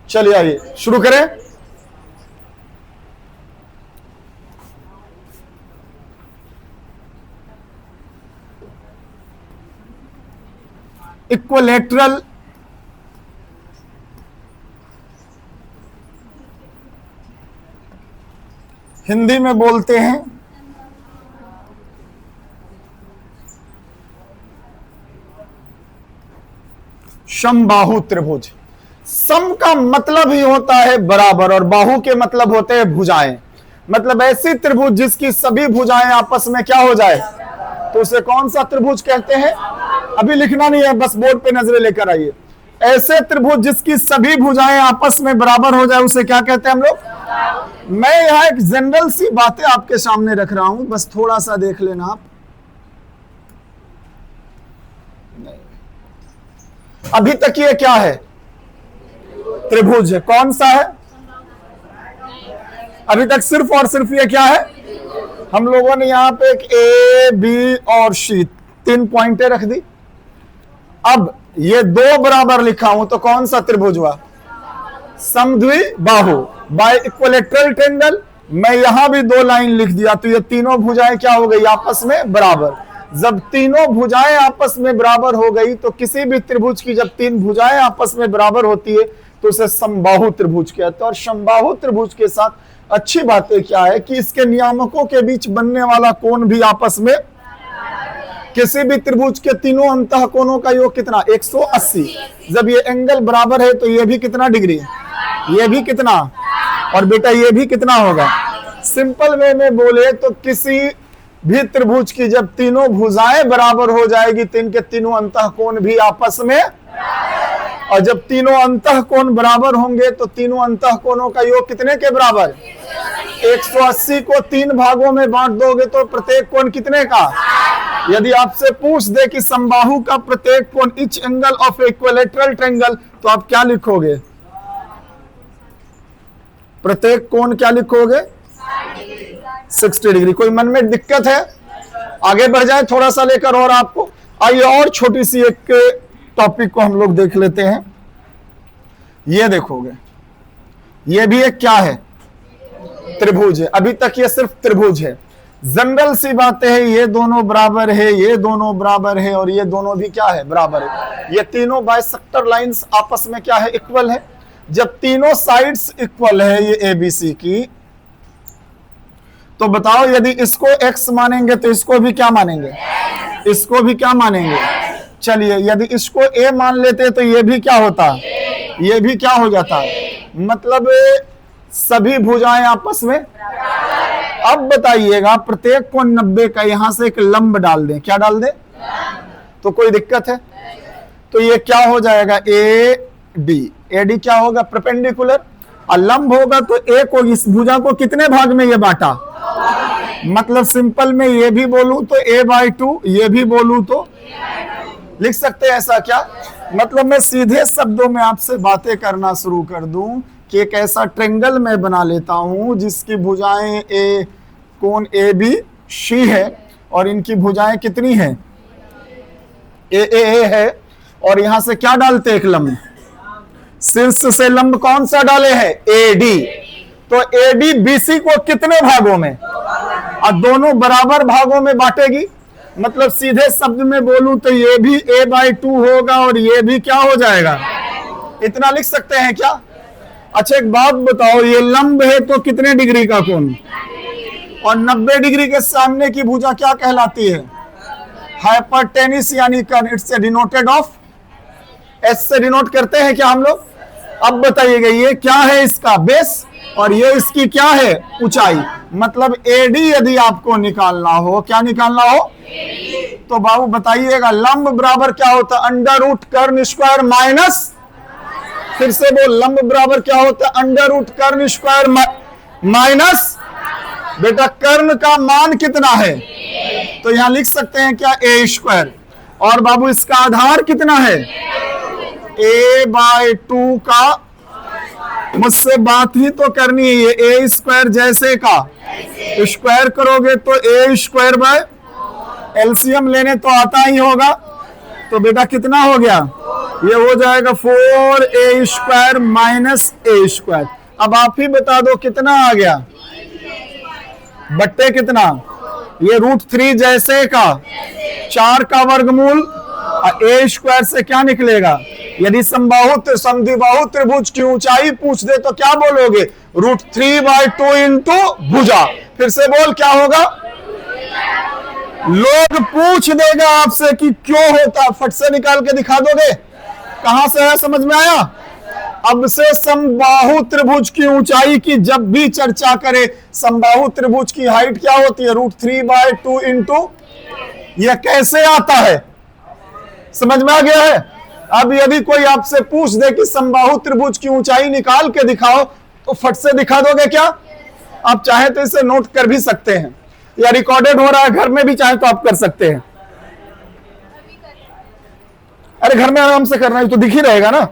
चलिए आइए शुरू करें। इक्विलैटरल हिंदी में बोलते हैं समबाहु त्रिभुज। सम का मतलब ही होता है बराबर और बाहु के मतलब होते हैं भुजाएं। मतलब ऐसी त्रिभुज जिसकी सभी भुजाएं आपस में क्या हो जाए, तो उसे कौन सा त्रिभुज कहते हैं? अभी लिखना नहीं है, बस बोर्ड पे नजरें लेकर आइए। ऐसे त्रिभुज जिसकी सभी भुजाएं आपस में बराबर हो जाए उसे क्या कहते हैं हम लोग? मैं यहां एक जनरल सी बातें आपके सामने रख रहा हूं, बस थोड़ा सा देख लेना आप। अभी तक ये क्या है? त्रिभुज है। कौन सा है? अभी तक सिर्फ और सिर्फ ये क्या है? हम लोगों ने यहां पे एक ए बी और सी 3 पॉइंटें रख दी। अब ये 2 बराबर लिखा हूं तो कौन सा त्रिभुज हुआ? समद्विबाहु बाय इक्विलैटरल ट्रायंगल। मैं यहां भी 2 लाइन लिख दिया तो ये तीनों भुजाएं क्या हो गई? आपस में बराबर। जब तीनों भुजाएं आपस में बराबर हो गई तो किसी भी त्रिभुज की जब 3 भुजाएं आपस में बराबर होती है तो उसे समबाहु त्रिभुज कहते हैं। और समबाहु त्रिभुज के साथ अच्छी बातें क्या है कि इसके नियामकों के बीच बनने वाला कोण भी आपस में, किसी भी त्रिभुज के तीनों अंतः कोणों का योग कितना? 180। जब ये एंगल बराबर है तो ये भी कितना डिग्री, ये भी कितना, और बेटा ये भी कितना होगा? सिंपल वे में बोले तो किसी भी त्रिभुज की जब तीनों भुजाएं बराबर हो जाएगी तो इनके तीनों अंतः कोण भी आपस में, और जब तीनों अंतः कोण बराबर होंगे तो तीनों अंतः कोणों का योग कितने के बराबर? 180 को 3 भागों में बांट दोगे तो प्रत्येक कोण कितने का? यदि आपसे पूछ दे कि समबाहु का प्रत्येक कोण each angle of equilateral triangle, तो आप क्या लिखोगे? प्रत्येक कोण क्या लिखोगे? 60 डिग्री। कोई मन में दिक्कत है? आगे बढ़ जाए थोड़ा सा लेकर और आपको। आइए और छोटी सी एक टॉपिक को हम लोग देख लेते हैं। ये देखोगे, ये भी एक क्या है? त्रिभुज है। अभी तक ये सिर्फ त्रिभुज है। जनरल सी बातें है, ये दोनों बराबर है, ये दोनों बराबर है और ये दोनों भी क्या है? बराबर है। ये तीनों बाइसेक्टर लाइंस आपस में क्या है? इक्वल है। जब तीनों साइड्स इक्वल है ये एबीसी की, तो बताओ यदि इसको x मानेंगे तो इसको भी क्या मानेंगे? इसको भी क्या मानेंगे? चलिए यदि इसको a मान लेते तो ये भी क्या होता? ये भी क्या हो जाता? मतलब सभी भुजाएं आपस में। अब बताइएगा प्रत्येक कोण 90 का, यहां से एक लंब डाल दें। क्या डाल दें? तो कोई दिक्कत है? तो ये क्या हो जाएगा? AD। AD क्या होगा? परपेंडिकुलर। और लंब होगा तो a को, इस भुजा को कितने भाग में ये बांटा? मतलब सिंपल में ये भी बोलूं तो a/2, ये भी बोलूं तो लिख सकते हैं ऐसा क्या? मतलब मैं सीधे शब्दों में आपसे बातें करना शुरू कर दूं कि एक ऐसा ट्रायंगल मैं बना लेता हूं जिसकी भुजाएं कोण ABC है और इनकी भुजाएं कितनी हैं? AAA है। और यहां से क्या डालते? एक लंब। शीर्ष से लंब कौन सा डाले हैं? AD। तो AD BC को कितने भागों में? और दोनों बराबर भागों में बांटेगी। मतलब सीधे शब्द में बोलूं तो ये भी a/2 होगा और ये भी क्या हो जाएगा? इतना लिख सकते हैं क्या? अच्छा एक बात बताओ, ये लंब है तो कितने डिग्री का कोण? और 90 डिग्री के सामने की भुजा क्या कहलाती है? हाइपोटेन्यूस, यानी इट्स डिनोटेड ऑफ S से डिनोट करते हैं क्या हम लोग? अब बताइएगा ये क्या है? इसका बेस, और ये इसकी क्या है? ऊंचाई। मतलब AD यदि आपको निकालना हो, क्या निकालना हो? तो बाबू बताइएगा लंब बराबर क्या होता है? अंडर रूट कर्ण स्क्वायर माइनस, फिर से बोल, लंब बराबर क्या होता है? अंडर रूट कर्ण स्क्वायर माइनस, बेटा कर्ण का मान कितना है? तो यहां लिख सकते हैं क्या? a²। और बाबू इसका आधार कितना है? a/2 का। मुझसे बात ही तो करनी है। ये a² जैसे का स्क्वायर करोगे तो a²/, एलसीएम लेने तो आता ही होगा। तो बेटा कितना हो गया? ये हो जाएगा 4a² माइनस a²। अब आप ही बता दो कितना आ गया, बट्टे कितना, ये √3 जैसे का 4 का वर्गमूल a² से क्या निकलेगा। यदि समद्विबाहु त्रिभुज की ऊंचाई पूछ दे तो क्या बोलोगे, √3/2 इंटू भुजा। फिर से बोल क्या होगा, लोग पूछ देगा आपसे कि क्यों होता, फट से निकाल के दिखा दोगे, कहां से है, समझ में आया। अब से समबाहु त्रिभुज की ऊंचाई की जब भी चर्चा करें, समबाहु त्रिभुज की हाइट क्या होती है, √3/2 इंटू, यह कैसे आता है, समझ में आ गया है। अब यदि कोई आपसे पूछ दे कि समबाहु त्रिभुज की ऊंचाई निकाल के दिखाओ, तो फट से दिखा दोगे क्या। आप चाहे तो इसे नोट कर भी सकते हैं, या रिकॉर्डेड हो रहा है घर में भी चाहे तो आप कर सकते हैं। अरे घर में आराम से करना है तो दिख ही रहेगा ना,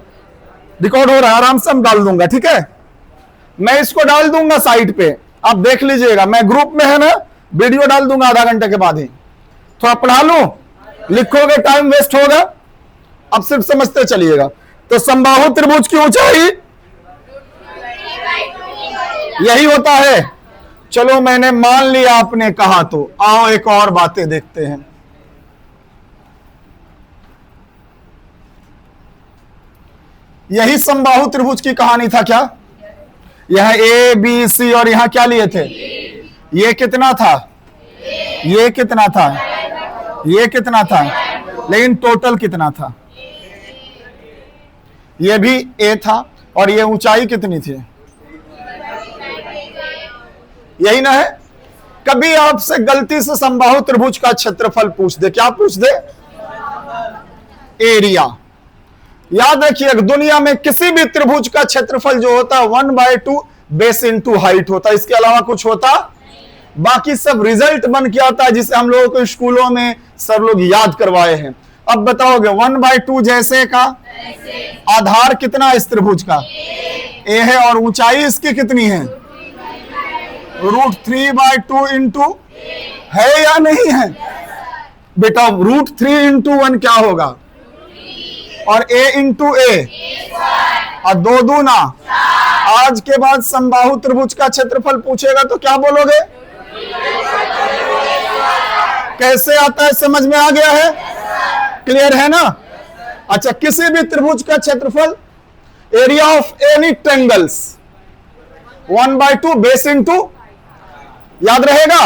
रिकॉर्ड हो रहा है, आराम से हम डाल दूंगा, ठीक है। मैं इसको डाल दूंगा साइट पे, आप देख लीजिएगा, मैं ग्रुप में है ना वीडियो डाल दूंगा आधा घंटे के बाद ही, तो आप पढ़ा लो, लिखोगे टाइम वेस्ट होगा, अब सिर्फ समझते चलिएगा। तो समबाहु त्रिभुज की ऊंचाई यही होता है। चलो मैंने मान लिया आपने कहा, तो आओ एक और बातें देखते हैं। यही समबाहु त्रिभुज की कहानी था क्या, यह ए बी सी और यहां क्या लिए थे, ये कितना था, ये कितना था, ये कितना था, लेकिन टोटल कितना था, ये भी ए था और ये ऊंचाई कितनी थी, यही ना है। कभी आपसे गलती से समबाहु त्रिभुज का क्षेत्रफल पूछ दे, क्या पूछ दे, एरिया। याद रखिए दुनिया में किसी भी त्रिभुज का क्षेत्रफल जो होता है 1/2 बेस इंटू हाइट होता है, इसके अलावा कुछ होता, बाकी सब रिजल्ट बन के आता है, जिसे हम लोगों को स्कूलों में सर लोग याद करवाए हैं। अब बताओगे 1/2 जैसे का आधार कितना इस त्रिभुज का, ए है, और ऊंचाई इसकी कितनी है, √3/2 इंटू, है या नहीं है बेटा, √3 इंटू 1 क्या होगा, और a इंटू ए, और 2 दूना। आज के बाद समबाहु त्रिभुज का क्षेत्रफल पूछेगा तो क्या बोलोगे, कैसे आता है, समझ में आ गया है, क्लियर है ना। अच्छा, किसी भी त्रिभुज का क्षेत्रफल, area of any triangles 1/2 base into, याद रहेगा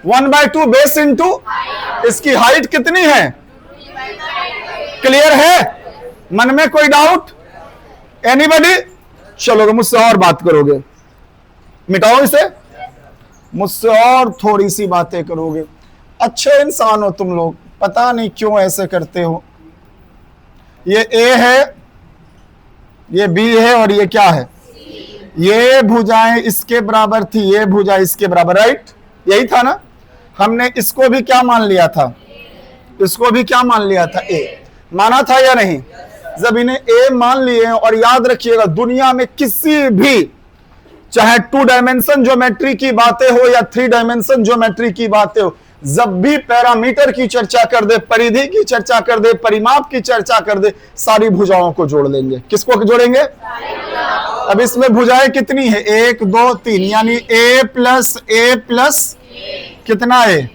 1/2 बेस इंटू इसकी हाइट कितनी है, क्लियर है, मन में कोई डाउट, एनीबॉडी। चलोगे मुझसे और बात करोगे, मिटाओ इसे, मुझसे और थोड़ी सी बातें करोगे। अच्छे इंसान हो तुम लोग, पता नहीं क्यों ऐसे करते हो। ये ए है, ये बी है, और ये क्या है, ये भुजाएं इसके बराबर थी, ये भुजा इसके बराबर, राइट, यही था ना। हमने इसको भी क्या मान लिया था, इसको भी क्या मान लिया था, ए माना था या नहीं। जब इन्हें ए मान लिए, और याद रखिएगा दुनिया में किसी भी, चाहे 2 डायमेंशन ज्योमेट्री की बातें हो या 3 डायमेंशन ज्योमेट्री की बातें हो, जब भी पैरामीटर की चर्चा कर दे, परिधि की चर्चा कर दे, परिमाप की चर्चा कर दे, सारी भुजाओं को जोड़ लेंगे। किसको जोड़ेंगे, अब इसमें भुजाएं कितनी है, 1 2 3, यानी a प्लस कितना है,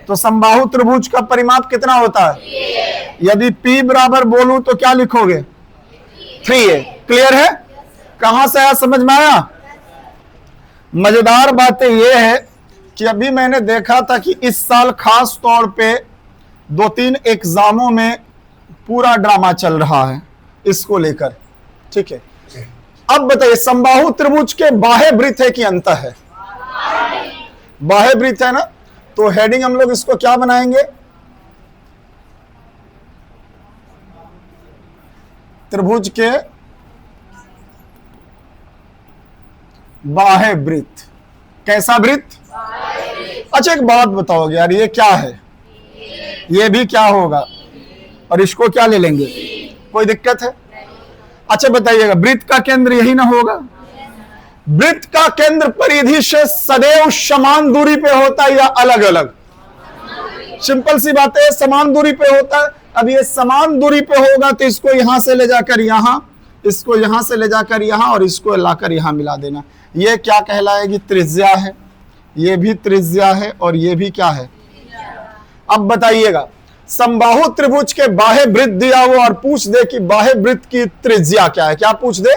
तो समबाहु त्रिभुज का परिमाप कितना होता है। यदि P बराबर बोलूं तो क्या लिखोगे, 3a, क्लियर है, कहां से आया, समझ में आया। मजेदार बातें यह है कि अभी मैंने देखा था कि इस साल खास तौर पे 2-3 एग्जामों में पूरा ड्रामा चल रहा है इसको लेकर, ठीक है। अब बताइए समबाहु त्रिभुज के बाह्य वृत्त है कि अंत है, बाह्य वृत्त है ना, तो हेडिंग हम लोग इसको क्या बनाएंगे, त्रिभुज के बाह्य वृत्त। कैसा वृत्त, अच्छा एक बात बताओगे यार, ये क्या है, ये भी क्या होगा, और इसको क्या ले लेंगे, कोई दिक्कत है। अच्छा बताइएगा वृत्त का केंद्र यही ना होगा, वृत्त का केंद्र परिधि से सदैव समान दूरी पे होता है या अलग अलग, सिंपल सी बात है, समान दूरी पे होता है। अब ये समान दूरी पे होगा तो इसको यहां से ले जाकर यहां, इसको यहां से ले जाकर यहां और इसको लाकर यहां मिला देना। ये क्या कहलाएगी? त्रिज्या है। ये भी त्रिज्या है और ये भी क्या है? अब बताइएगा, समबाहु त्रिभुज के बाह्य वृत्त दिया हुआ और पूछ दे कि बाह्य वृत्त की त्रिज्या क्या है, क्या पूछ दे?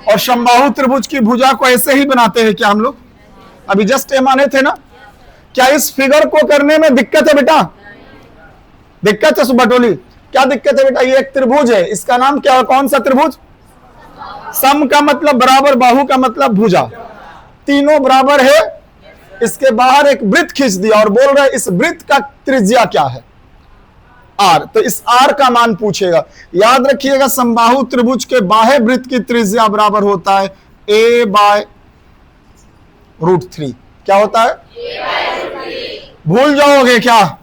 और समबाहु त्रिभुज की भुजा को ऐसे ही बनाते हैं क्या हम लोग? अभी जस्ट ये माने थे ना। क्या इस फिगर को करने में दिक्कत है बेटा? दिक्कत है सुबटोली? क्या दिक्कत है बेटा? ये एक त्रिभुज है, इसका नाम क्या है? कौन सा त्रिभुज? सम का मतलब बराबर, बाहु का मतलब भुजा, तीनों बराबर है। इसके बाहर एक वृत्त खींच दिया और बोल रहे इस वृत्त का त्रिज्या क्या है? आर। तो इस आर का मान पूछेगा। याद रखिएगा, समबाहु त्रिभुज के बाह्य वृत्त की त्रिज्या बराबर होता है a/√3। क्या होता है? भूल जाओगे क्या?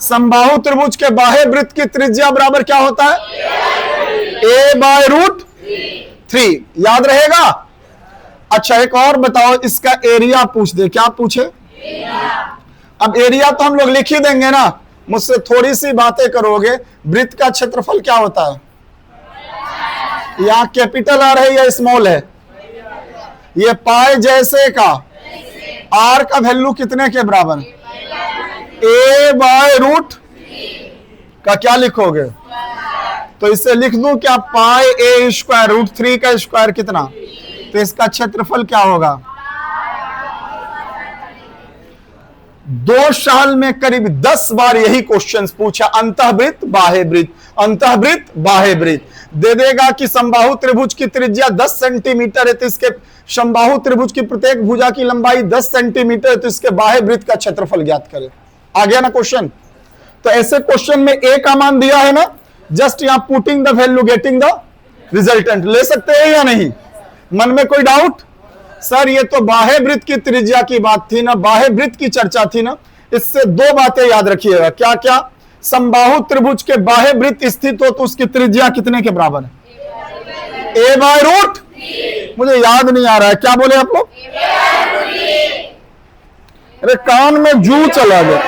समबाहु त्रिभुज के बाह्य वृत्त की त्रिज्या बराबर क्या होता है? a/√3। याद रहेगा? अच्छा एक और बताओ, इसका एरिया पूछ दे। क्या पूछे? अब एरिया तो हम लोग लिख ही देंगे ना, मुझसे थोड़ी सी बातें करोगे। वृत्त का क्षेत्रफल क्या होता है? यहां कैपिटल आर है या स्मॉल है? ये पाई जैसे का आर का वैल्यू कितने के बराबर? a/√, का क्या लिखोगे? तो इसे लिख दूं क्या? पाई a²√3 का स्क्वायर कितना? तो इसका क्षेत्रफल क्या होगा? 2 साल में करीब 10 बार यही क्वेश्चन पूछा, अंतःवृत्त बाह्य वृत्त, अंतःवृत्त बाह्य वृत्त। दे देगा कि समबाहु त्रिभुज की त्रिज्या 10 सेंटीमीटर है, तो इसके समबाहु त्रिभुज की प्रत्येक भुजा की लंबाई 10 सेंटीमीटर है, तो इसके बाह्य वृत्त का क्षेत्रफल ज्ञात करें। आ गया ना क्वेश्चन? तो ऐसे क्वेश्चन में ए का मान दिया है ना, जस्ट यहां putting the value getting the resultant. ले सकते हैं या नहीं? मन में कोई डाउट? सर ये तो बाह्य वृत्त की त्रिज्या की बात थी ना, बाह्य वृत्त की चर्चा थी ना। इससे 2 बातें याद रखिएगा। क्या क्या? समबाहु त्रिभुज के बाह्य वृत्त स्थित हो तो उसकी त्रिज्या कितने के बराबर है? a/√3। मुझे याद नहीं आ रहा है, क्या बोले आप लोग? अरे कान में जू चला गया।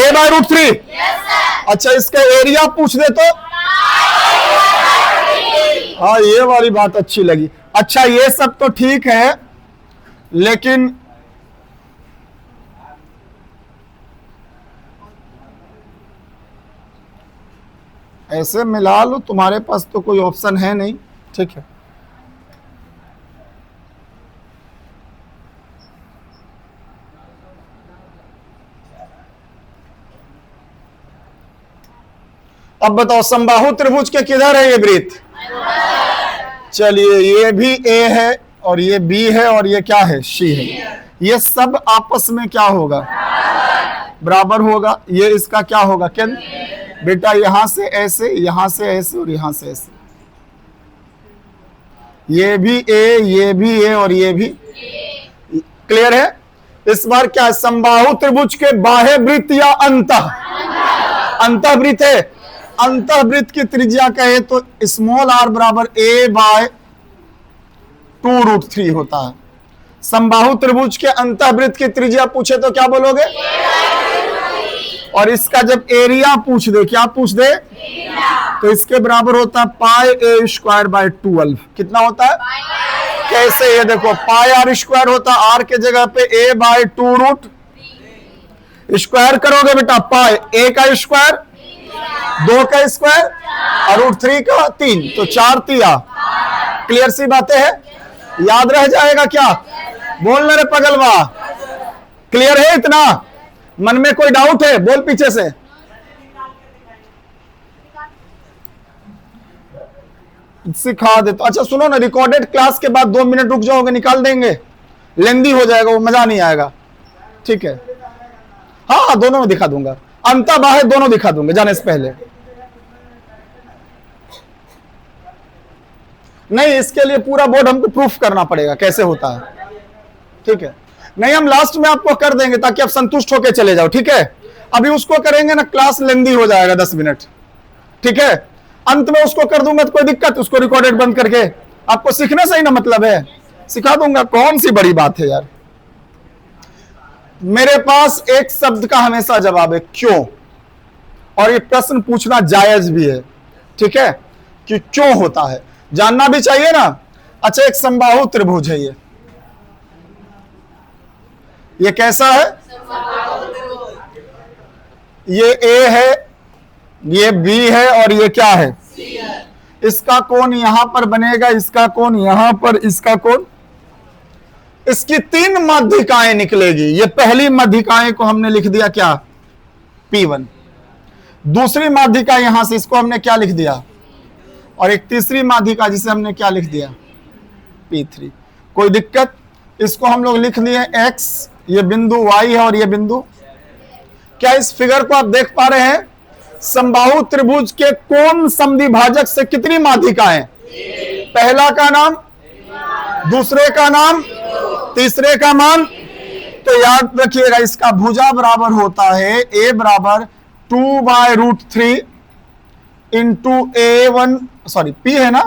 a/√3। अच्छा इसका एरिया पूछ दे तो? हाँ ये वाली बात अच्छी लगी। अच्छा ये सब तो ठीक है, लेकिन ऐसे मिला लो, तुम्हारे पास तो कोई ऑप्शन है नहीं। ठीक है, अब बताओ समबाहु त्रिभुज के किधर है ये वृत्त? चलिए ये भी ए है और ये बी है और ये क्या है? सी है। ये सब आपस में क्या होगा? बराबर होगा। ये इसका क्या होगा? केंद्र। बेटा यहां से ऐसे, यहां से ऐसे और यहां से ऐसे। ये भी ए, ये भी ए और ये भी। क्लियर है? इस बार क्या है? समबाहु त्रिभुज के बाह्य वृत्त या अंतःवृत्त है। अंतःवृत्त की त्रिज्या कहे तो स्मॉल आर बराबर a/√3 होता है। समबाहु त्रिभुज के अंतःवृत्त की त्रिज्या पूछे तो क्या बोलोगे? और इसका जब एरिया पूछ दे, क्या पूछ दे? तो इसके बराबर होता है πa²/12। कितना होता है? कैसे? ये देखो πr² होता है, आर के जगह पे a/2√। स्क्वायर करोगे बेटा, पाई a का स्क्वायर, 2 का स्क्वायर और √3 का 3, तो 4 तिया। क्लियर सी बातें है? याद रह जाएगा क्या? बोलना रे पगलवा। क्लियर है इतना? मन में कोई डाउट है? बोल पीछे से। सिखा दे तो। अच्छा सुनो ना, रिकॉर्डेड क्लास के बाद 2 मिनट रुक जाओगे, निकाल देंगे, लेंदी हो जाएगा, वो मजा नहीं आएगा। ठीक है? हाँ दोनों में दिखा दूंगा, अंतर बाह्य दोनों दिखा दूंगा जाने से पहले। नहीं, इसके लिए पूरा बोर्ड हमको प्रूफ करना पड़ेगा कैसे होता है। ठीक है? नहीं हम लास्ट में आपको कर देंगे ताकि आप संतुष्ट होकर चले जाओ। ठीक है? अभी उसको करेंगे ना, क्लास लेंदी हो जाएगा 10 मिनट। ठीक है? अंत में उसको कर दूंगा तो कोई दिक्कत? उसको रिकॉर्डेड बंद करके आपको सीखने से ही ना मतलब है, सिखा दूंगा। कौन सी बड़ी बात है यार। मेरे पास एक शब्द का हमेशा जवाब है, क्यों। और ये प्रश्न पूछना जायज भी है, ठीक है, कि क्यों होता है, जानना भी चाहिए ना। अच्छा, एक समबाहु त्रिभुज है, ये कैसा है? ये ए है, ये बी है, और ये क्या है? सी है। इसका कोण यहां पर बनेगा, इसका कोण यहां पर, इसका कोण, इसकी 3 माध्यिकाएं निकलेगी। ये पहली माध्यिकाएं को हमने लिख दिया क्या? P1। दूसरी माध्यिका यहां से, इसको हमने क्या लिख दिया? और एक तीसरी माध्यिका जिसे हमने क्या लिख दिया? P3। कोई दिक्कत? इसको हम लोग लिख दिए X, ये बिंदु Y है और ये बिंदु। क्या इस फिगर को आप देख पा रहे हैं? समबाहु त्रिभुज के कोण समद्विभाजक से कितनी माध्यिकाएं? पहला का नाम, दूसरे का नाम, तीसरे का मान। तो याद रखिएगा, इसका भुजा बराबर होता है A बराबर 2/√3 इंटू A1, सॉरी P है ना,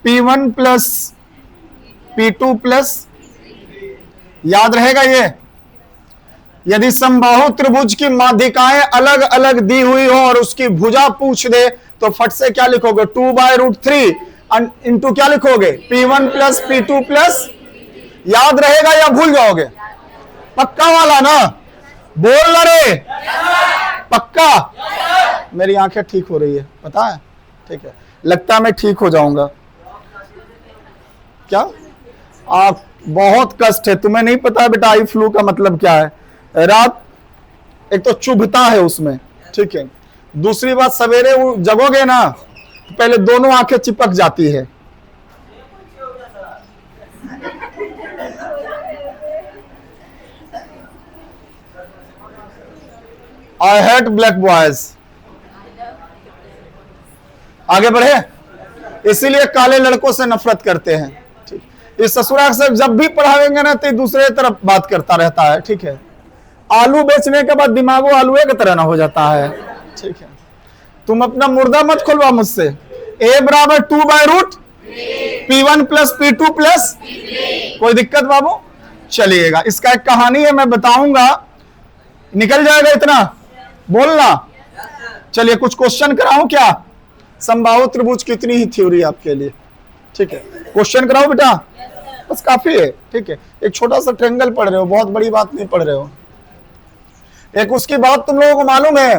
P1 प्लस P2 प्लस, याद रहेगा ये। यदि समबाहु त्रिभुज की माध्यिकाएं अलग अलग दी हुई हो और उसकी भुजा पूछ दे तो फट से क्या लिखोगे? 2/√3 इंटू क्या लिखोगे? P1 plus P2 plus. याद रहेगा या भूल जाओगे? पक्का वाला ना, बोल रे पक्का। मेरी आंखें ठीक हो रही है, पता है, ठीक है, लगता है मैं ठीक हो जाऊंगा। क्या आप, बहुत कष्ट है, तुम्हें नहीं पता बेटा आई फ्लू का मतलब क्या है? रात एक तो चुभता है उसमें, ठीक है, दूसरी बात सवेरे जगोगे ना तो पहले दोनों आंखें चिपक जाती है। I hate black boys. आगे बढ़े, इसीलिए काले लड़कों से नफरत करते हैं। ठीक, इस ससुराल से जब भी पढ़ावेंगे ना तो दूसरे तरफ बात करता रहता है, ठीक है। आलू बेचने के बाद दिमागो आलूए की तरह ना हो जाता है, ठीक है। तुम अपना मुर्दा मत खुलवा मुझसे। A बराबर 2/√3 P1 प्लस P2 प्लस, कोई दिक्कत बाबू? चलिएगा, इसका एक कहानी है, मैं बताऊंगा, निकल जाएगा इतना बोलना। चलिए कुछ क्वेश्चन कराऊं क्या? समबाहु त्रिभुज की इतनी ही थ्योरी आपके लिए, ठीक है। क्वेश्चन कराओ बेटा, बस काफी है, ठीक है। एक छोटा सा ट्रायंगल पढ़ रहे हो, बहुत बड़ी बात नहीं पढ़ रहे हो। एक उसकी बात तुम लोगों को मालूम है,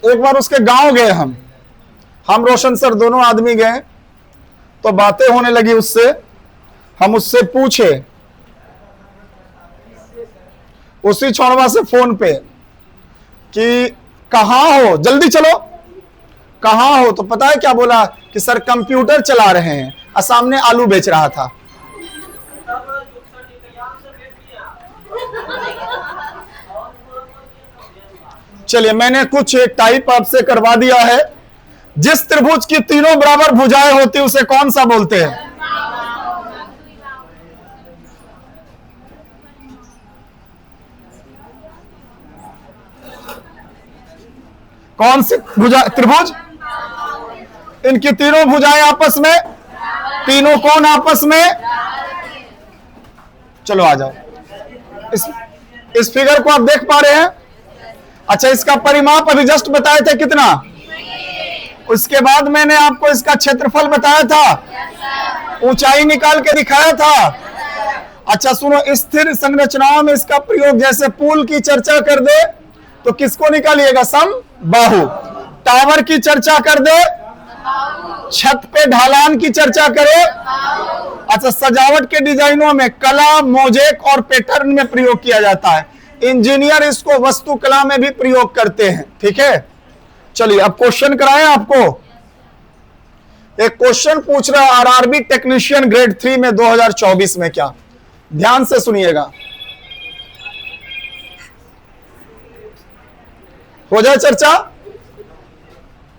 एक बार उसके गांव गए हम रोशन सर दोनों आदमी गए, तो बातें होने लगी उससे। हम उससे पूछे उसी छोड़वा से फोन पे कि कहां हो, जल्दी चलो, कहां हो? तो पता है क्या बोला? कि सर कंप्यूटर चला रहे हैं, और सामने आलू बेच रहा था। चलिए, मैंने कुछ टाइप आपसे करवा दिया है। जिस त्रिभुज की तीनों बराबर भुजाएं होती उसे कौन सा बोलते हैं? कौन सी भुजा त्रिभुज? इनकी तीनों भुजाएं आपस में, तीनों कौन आपस में? चलो आ जाओ, इस फिगर को आप देख पा रहे हैं? अच्छा, इसका परिमाप अभी जस्ट बताए थे कितना? उसके बाद मैंने आपको इसका क्षेत्रफल बताया था, ऊंचाई निकाल के दिखाया था। अच्छा सुनो, स्थिर संरचनाओं में इसका प्रयोग, जैसे पुल की चर्चा कर दे तो किसको निकालिएगा? समबाहु। टावर की चर्चा कर दे, छत पे ढालान की चर्चा करे। अच्छा, सजावट के डिजाइनों में कला, मोजेक और पैटर्न में प्रयोग किया जाता है। इंजीनियर इसको वास्तुकला में भी प्रयोग करते हैं, ठीक है। चलिए अब क्वेश्चन कराएं आपको। एक क्वेश्चन पूछ रहा है आरआरबी टेक्नीशियन ग्रेड 3 में 2024 में क्या? ध्यान से सुनिएगा, हो जाए चर्चा।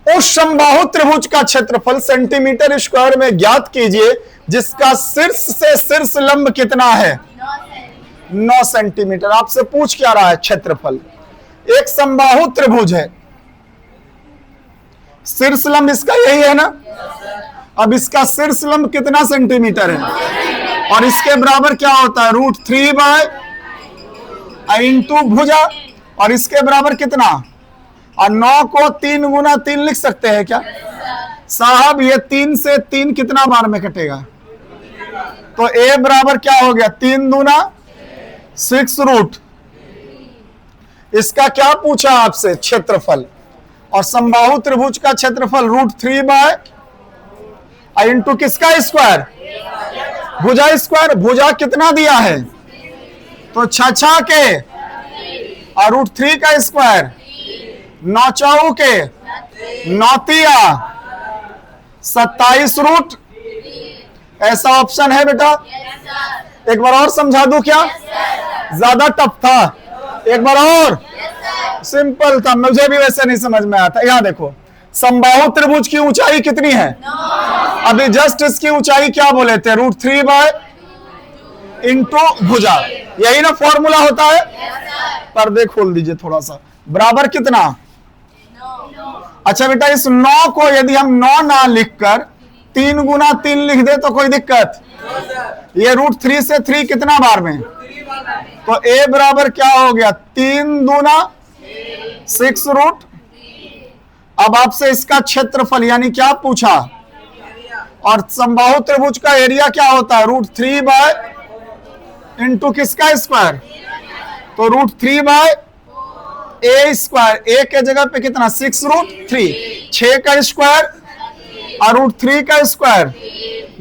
उस समबाहु त्रिभुज का क्षेत्रफल सेंटीमीटर स्क्वायर में ज्ञात कीजिए जिसका शीर्ष से शीर्ष लंब कितना है? 9 सेंटीमीटर। आपसे पूछ क्या रहा है? क्षेत्रफल। एक समबाहु त्रिभुज है, शीर्ष लंब इसका यही है ना। अब इसका शीर्ष लंब कितना सेंटीमीटर है? और इसके बराबर क्या होता है? √3 इंटू भुजा। और इसके बराबर कितना? और 9 को 3 गुना 3 लिख सकते हैं क्या? साहब ये 3 से 3 कितना बार में कटेगा? तो a बराबर क्या हो गया? 3 दूना 6 रूट। इसका क्या पूछा आपसे? क्षेत्रफल। और समबाहु त्रिभुज का क्षेत्रफल √3 बाय इंटू किसका स्क्वायर? भुजा स्क्वायर। भुजा कितना दिया है? तो 6 के और √3 का स्क्वायर 9 चौ के 9 तिया 27 रूट। ऐसा ऑप्शन है बेटा? एक बार और समझा दूं क्या? ज्यादा टफ था? एक बार और? सिंपल था, मुझे भी वैसे नहीं समझ में आता। यहां देखो, समबाहु त्रिभुज की ऊंचाई कितनी है? अभी जस्ट इसकी ऊंचाई क्या बोले थे? √3 बाय इंटू भुजा। यही ना फॉर्मूला होता है? पर्दे खोल दीजिए थोड़ा सा। बराबर कितना? अच्छा बेटा, इस 9 को यदि हम 9 ना लिखकर 3 गुना 3 लिख दे तो कोई दिक्कत? ये √3 से 3 कितना बार में? तो a बराबर क्या हो गया? 3 दूना 6 रूट। अब आपसे इसका क्षेत्रफल यानी क्या पूछा? और समबाहु त्रिभुज का एरिया क्या होता है? √3 बाय इंटू किसका स्क्वायर? तो √3 बाय a स्क्वायर। a के जगह पे कितना? 6√3। 6 का स्क्वायर और √3 का स्क्वायर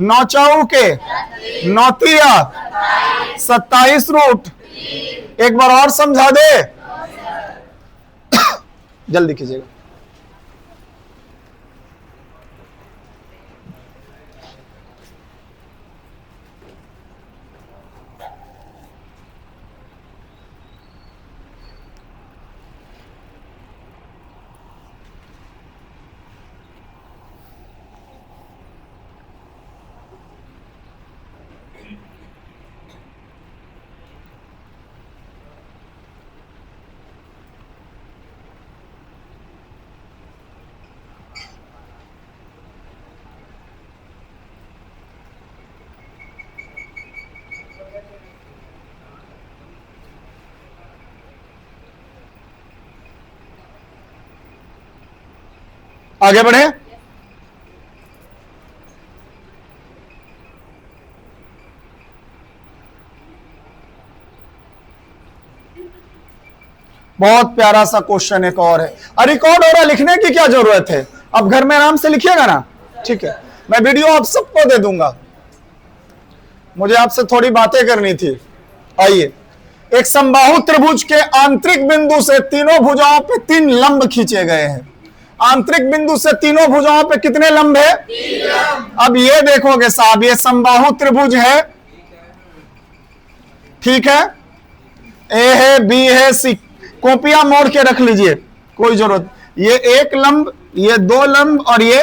9 चौ के 9 तिया 27 रूट। एक बार और समझा दे? जल्दी कीजिएगा। आगे बढ़े। बहुत प्यारा सा क्वेश्चन एक और है। रिकॉर्ड हो रहा, लिखने की क्या जरूरत है? अब घर में आराम से लिखिएगा ना, ठीक है? मैं वीडियो आप सबको दे दूंगा। मुझे आपसे थोड़ी बातें करनी थी। आइए, एक समबाहु त्रिभुज के आंतरिक बिंदु से तीनों भुजाओं पे 3 लंब खींचे गए हैं। आंतरिक बिंदु से तीनों भुजाओं पे कितने लंब है? 3 अब ये देखोगे साहब, ये समबाहु त्रिभुज है, ठीक है? ए है, बी है, सी। कॉपियां मोड़ के रख लीजिए, कोई जरूरत। ये 1 लंब, ये 2 लंब और ये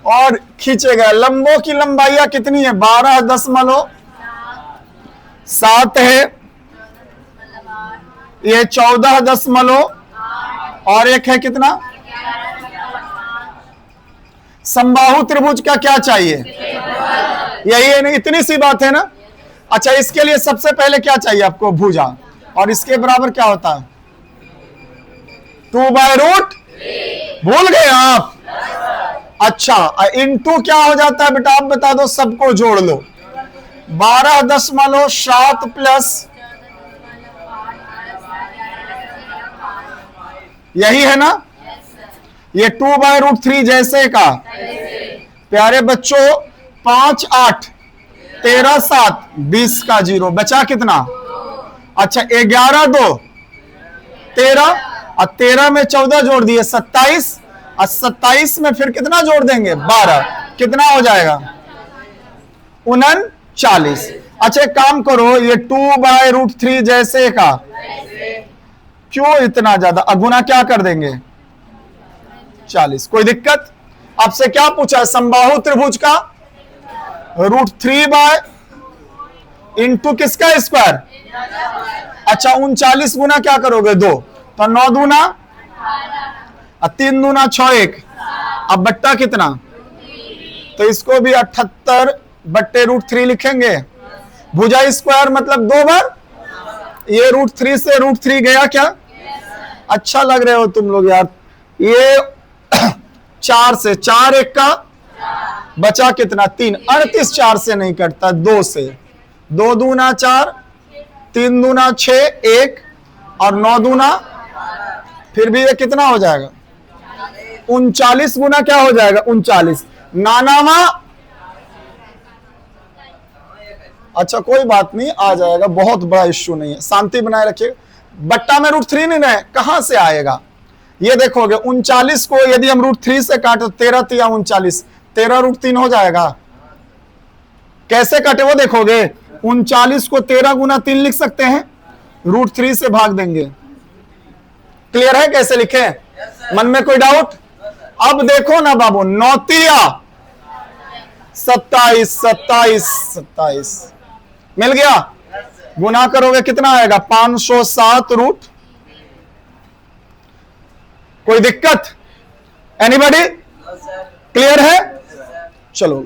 और खींचे गए। लंबों की लंबाइयां कितनी है? 12.7 है, ये 14.8 और एक है कितना? समबाहु त्रिभुज का क्या चाहिए? यही है ना, इतनी सी बात है ना। अच्छा, इसके लिए सबसे पहले क्या चाहिए आपको? भुजा। और इसके बराबर क्या होता है? 2/√। भूल गए आप? अच्छा, इंटू क्या हो जाता है बेटा? आप बता दो, सबको जोड़ लो। 12.7 प्लस, यही है ना? ये 2/√3 जैसे का। प्यारे बच्चों, 5 8 13 7 20 का 0 बचा कितना? अच्छा, 11 2 13 और 13 में 14 जोड़ दिए 27 और 27 में फिर कितना जोड़ देंगे? 12। कितना हो जाएगा? 39। अच्छा, एक काम करो, ये 2/√3 जैसे का क्यों इतना ज्यादा? अगुना क्या कर देंगे? 40। कोई दिक्कत? आपसे क्या पूछा? समबाहु त्रिभुज का √3 बाय इंटू किसका स्क्वायर? अच्छा, 39 गुना क्या करोगे? 2। तो 9 दूना और 3 दूना 6 1। अब बट्टा कितना? तो इसको भी 78/√3 लिखेंगे। भुजा स्क्वायर मतलब 2 बार। ये √3 से √3 गया क्या? अच्छा लग रहे हो तुम लोग यार। ये 4 से 4 एक का बचा कितना 3, 38 4 से नहीं कटता, 2 से। 2 दूना 4, 3 दूना 6, 1 और 9 दूना, फिर भी ये कितना हो जाएगा 39 गुना क्या हो जाएगा 39। नानावा अच्छा कोई बात नहीं, आ जाएगा, बहुत बड़ा इश्यू नहीं है, शांति बनाए रखिए। बट्टा में √3 नहीं है, कहां से आएगा ये देखोगे। 39 को यदि हम √3 से काटे तो 13 तिया 39, 13 √3 हो जाएगा। कैसे काटे वो देखोगे। 39 को 13 गुना 3 लिख सकते हैं, √3 से भाग देंगे। क्लियर है कैसे लिखे, मन में कोई डाउट। अब देखो ना बाबू, 9 तिया 27, 27, 27 मिल गया। गुना करोगे कितना आएगा 507 रूट। कोई दिक्कत, एनीबॉडी क्लियर है। चलो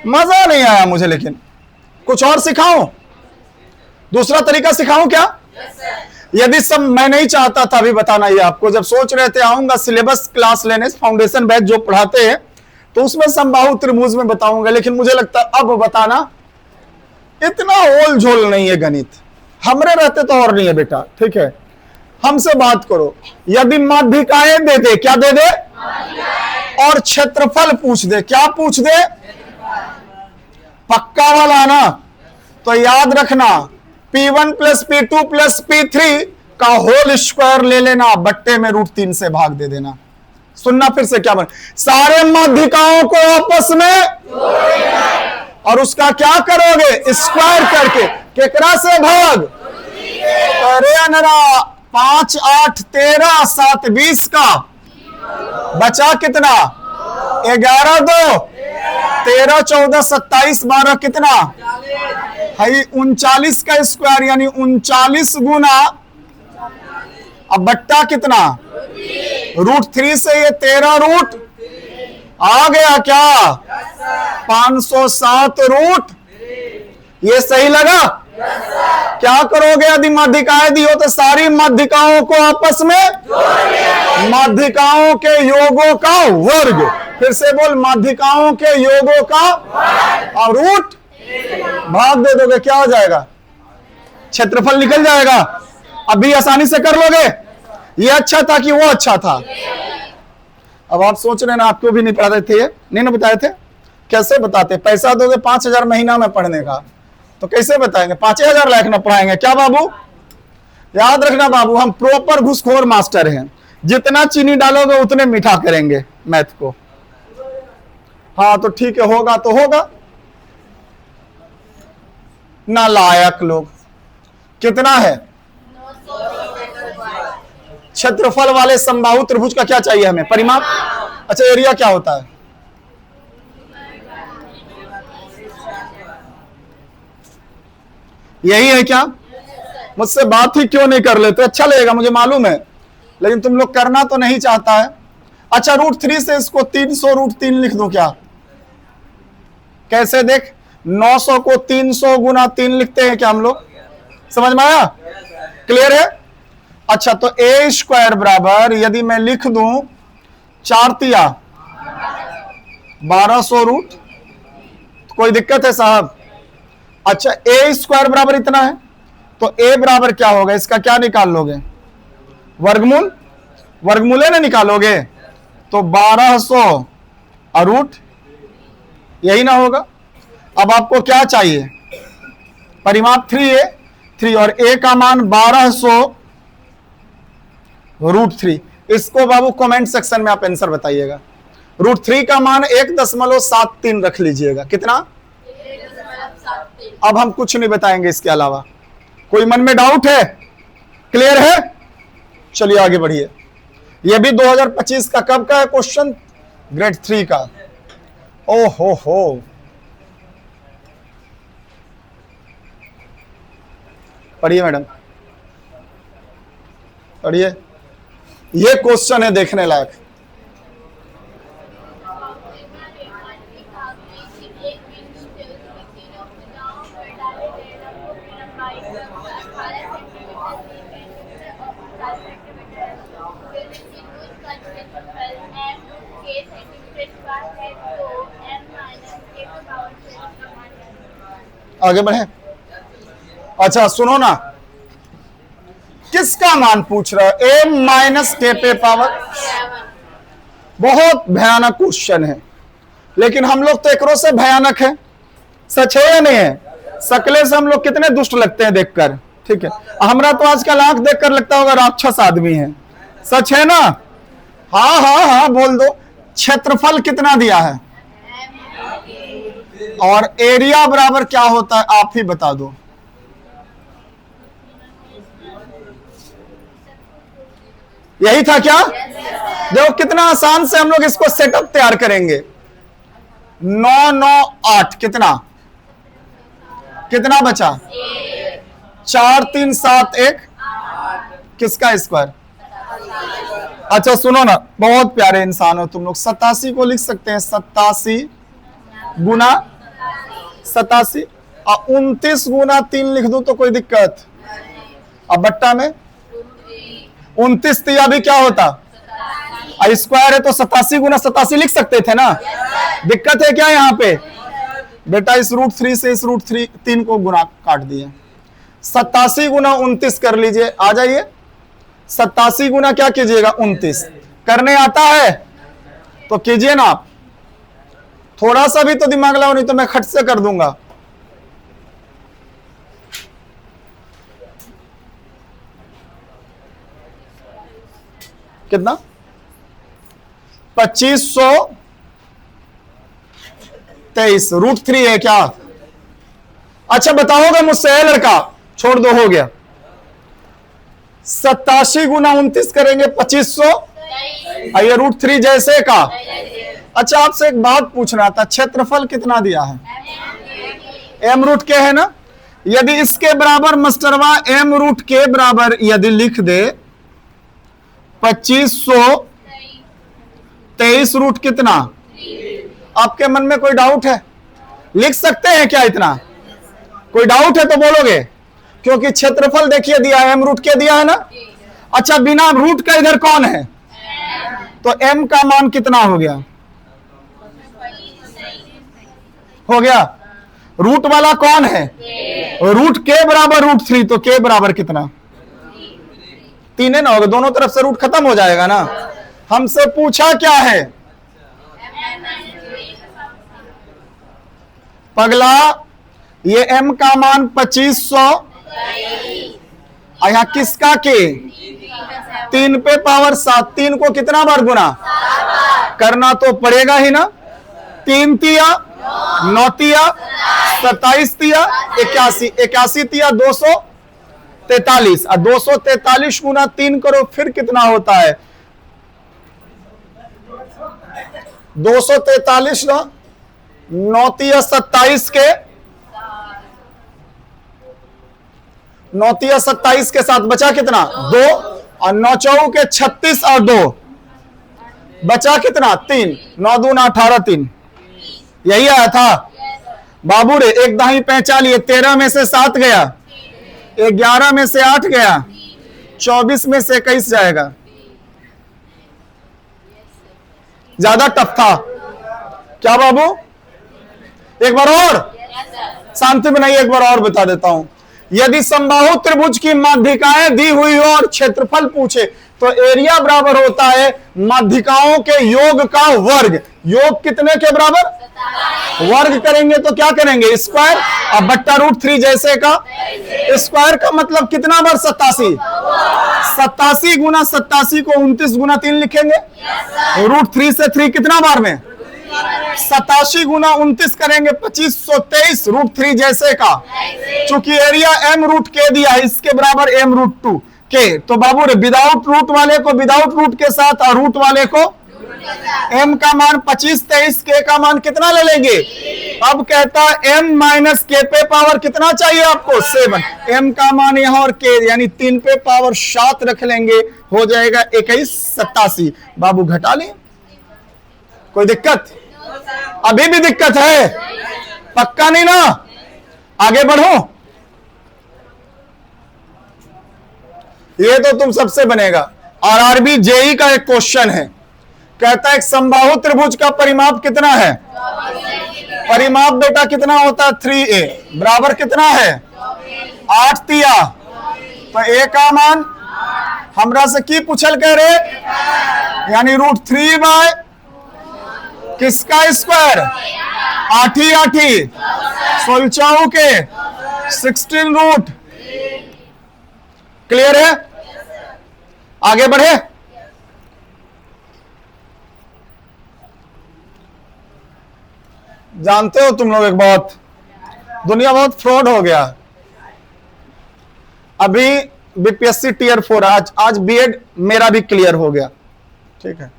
मजा नहीं आया मुझे, लेकिन कुछ और सिखाऊं, दूसरा तरीका सिखाऊं क्या। यदि सब मैं नहीं चाहता था अभी बताना ये आपको, जब सोच रहे थे आऊंगा सिलेबस क्लास लेने, फाउंडेशन बैच जो पढ़ाते हैं तो उसमें समबाहु त्रिभुज में बताऊंगा, लेकिन मुझे लगता है अब बताना इतना ओल झोल नहीं है गणित। हमरे रहते तो और नहीं है बेटा, ठीक है। हमसे बात करो, यदि माध्यिकाएं दे दे, क्या दे दे, और क्षेत्रफल पूछ दे, क्या पूछ दे, पक्का वाला ना, तो याद रखना P1 + P2 + P3 का होल स्क्वायर ले लेना, बट्टे में √3 से भाग दे देना। सुनना फिर से क्या बन, सारे माध्यिकाओं को आपस में और उसका क्या करोगे स्क्वायर करके, केकरा से भाग, अरे अनरा 5 8 13 7 20 का बचा कितना 11 2 13 14 27 12 कितना है 39 का स्क्वायर यानी 39 गुना, अब बट्टा कितना √3 से ये 13 रूट आ गया क्या 507 रूट। ये सही लगा। क्या करोगे यदि माध्यिकाएं दी हो तो सारी माध्यिकाओं को आपस में माध्यिकाओं के योगों का वर्ग, फिर से बोल माध्यिकाओं के योगों का और रूट भाग दे दोगे, क्या हो जाएगा क्षेत्रफल निकल जाएगा। अभी आसानी से कर लोगे। ये अच्छा था कि वो अच्छा था। अब आप सोच रहे ना आपको भी नहीं पढ़ाते थे, नहीं ना बताए थे, कैसे बताते, पैसा दोगे 5,000 महीना में पढ़ने का तो कैसे बताएंगे, 5,000 लाख ना पढ़ाएंगे क्या बाबू। याद रखना बाबू, हम प्रॉपर घुसखोर मास्टर हैं, जितना चीनी डालोगे उतने मीठा करेंगे मैथ को। हाँ तो ठीक है, होगा तो होगा। नालायक लोग। कितना है क्षेत्रफल वाले समबाहु त्रिभुज का क्या चाहिए हमें, परिमाप। अच्छा एरिया क्या होता है, यही है क्या। मुझसे बात ही क्यों नहीं कर लेते, अच्छा लगेगा मुझे मालूम है, लेकिन तुम लोग करना तो नहीं चाहता है। अच्छा √3 से इसको 300 √3 लिख दूं क्या, कैसे देख 900 को 300 गुना 3 लिखते हैं क्या हम लोग, समझ में आया, क्लियर है। अच्छा तो a² बराबर यदि मैं लिख दूं 4 तिया 1200 रूट, तो कोई दिक्कत है साहब। अच्छा a² बराबर इतना है तो a बराबर क्या होगा, इसका क्या निकाल लोगे, वर्गमूल, वर्गमूल है ना निकालोगे तो 1200 और रूट, यही ना होगा। अब आपको क्या चाहिए, परिमाप 3a 3 और a का मान 1200 √3। इसको बाबू कमेंट सेक्शन में आप आंसर बताइएगा। √3 का मान 1.73 रख लीजिएगा, कितना 1.73। अब हम कुछ नहीं बताएंगे इसके अलावा। कोई मन में डाउट है, क्लियर है। चलिए आगे बढ़िए। यह भी 2025 का कब का है क्वेश्चन, ग्रेड 3 का। ओ हो पढ़िए मैडम, पढ़िए, ये क्वेश्चन है देखने लायक। आगे बढ़े। अच्छा सुनो ना, किसका मान पूछ रहा है? m माइनस के पे पावर। बहुत भयानक क्वेश्चन है, लेकिन हम लोग तो एकरो से भयानक है। सच है या नहीं है? सकले से हम लोग कितने दुष्ट लगते हैं देखकर, ठीक है। हमरा तो आजकल आंख देखकर लगता होगा राक्षस आदमी है। सच है ना? हाँ हाँ हाँ बोल दो। क्षेत्रफल कितना दिया है और एरिया बराबर क्या होता है, आप ही बता दो। यही था क्या? देखो कितना आसान से हम लोग इसको सेटअप तैयार करेंगे। 9 9 8 कितना कितना बचा? 4 3 7 1 किसका स्क्वायर? अच्छा सुनो ना, बहुत प्यारे इंसान हो तुम लोग। 87 को लिख सकते हैं 87 गुना 87 और 29 गुना 3 लिख दो तो कोई दिक्कत? अब बट्टा में 29 तिया भी क्या होता? स्क्वायर है तो 87 गुना 87 लिख सकते थे ना। दिक्कत है क्या यहाँ पे? बेटा इस √3 से इस √3 को गुना काट दिए। 87 गुना 29 कर लीजिए, आ जाइए। 87 गुना क्या कीजिएगा? 29 करने आता है तो कीजिए ना आप। थोड़ा सा भी तो दिमाग लगाओ, नहीं तो मैं खट से कर दूंगा। कितना? 2523 √3 है क्या? अच्छा बताओगे मुझसे? है लड़का? छोड़ दो, हो गया। 87 गुना 29 करेंगे 2500, ये √3 जैसे का। अच्छा आपसे एक बात पूछना था, क्षेत्रफल कितना दिया है? m√k है ना। यदि इसके बराबर मास्टरवा m√k बराबर यदि लिख दे 2523 रूट कितना? आपके मन में कोई डाउट है? लिख सकते हैं क्या इतना? कोई डाउट है तो बोलोगे, क्योंकि क्षेत्रफल देखिए दिया है, m√k दिया है ना। अच्छा बिना रूट का इधर कौन है? तो m का मान कितना हो गया? हो गया। रूट वाला कौन है? रूट k बराबर √3, तो k बराबर कितना? 3 है ना। होगा, दोनों तरफ से रूट खत्म हो जाएगा ना। हमसे पूछा क्या है? पगला ये m का मान 2500, यहाँ किसका के? 3 पे पावर 7। 3 को कितना बार गुना करना तो पड़ेगा ही ना। 3 तिया 9 तिया 27 तिया 81, 81 तिया 243 और 243 गुना 3 करो, फिर कितना होता है? 243 ना 9 तिया 27 के 9 तिया 27 के साथ बचा कितना? 2 और 9 चौ के 36 और 2 बचा कितना? 3। 9 दूना 18 3। यही आया था बाबू रे। एक दाही पहचान लिए। 13 में से 7 गया, 11 में से 8 गया, 24 में से 21 जाएगा। ज्यादा टफ था क्या बाबू? एक बार और शांति बनाइए, एक बार और बता देता हूं। यदि समबाहु त्रिभुज की माध्यिकाएं दी हुई हो और क्षेत्रफल पूछे तो एरिया बराबर होता है माध्यिकाओं के योग का वर्ग। योग कितने के बराबर? वर्ग करेंगे तो क्या करेंगे? स्क्वायर। अब बट्टा √3 जैसे का स्क्वायर का मतलब कितना बार? 87। 87 गुना 87 को 29 गुना 3 लिखेंगे। √3 से 3 कितना बार में? 87 गुना 29 करेंगे 2523 √3 जैसे का। चूंकि एरिया m√k दिया है, इसके बराबर m√2k। तो बाबू रे विदाउट रूट वाले को विदाउट रूट के साथ और रूट वाले को m का मान 25 23, k का मान कितना ले लेंगे? अब कहता है m माइनस k पे पावर कितना चाहिए आपको? 7। m का मान यहां और k यानी 3 पे पावर 7 रख लेंगे, हो जाएगा 21 87। बाबू घटा लें, कोई दिक्कत? अभी भी दिक्कत है? पक्का नहीं ना? आगे बढ़ो। ये तो तुम सबसे बनेगा। आरआरबी जेई का एक क्वेश्चन है, कहता है एक समबाहु त्रिभुज का परिमाप कितना है? परिमाप बेटा कितना होता है? 3a बराबर कितना है? 8 तिया। तो a का मान हमरा से की पूछल कह रहे, यानी √3 बाय किसका स्क्वायर? 8 सोलचाऊ के 16 रूट। क्लियर है? आगे बढ़े। जानते हो तुम लोग एक बहुत, दुनिया बहुत फ्रॉड हो गया। अभी बीपीएससी टीयर 4 आज बीएड मेरा भी क्लियर हो गया, ठीक है।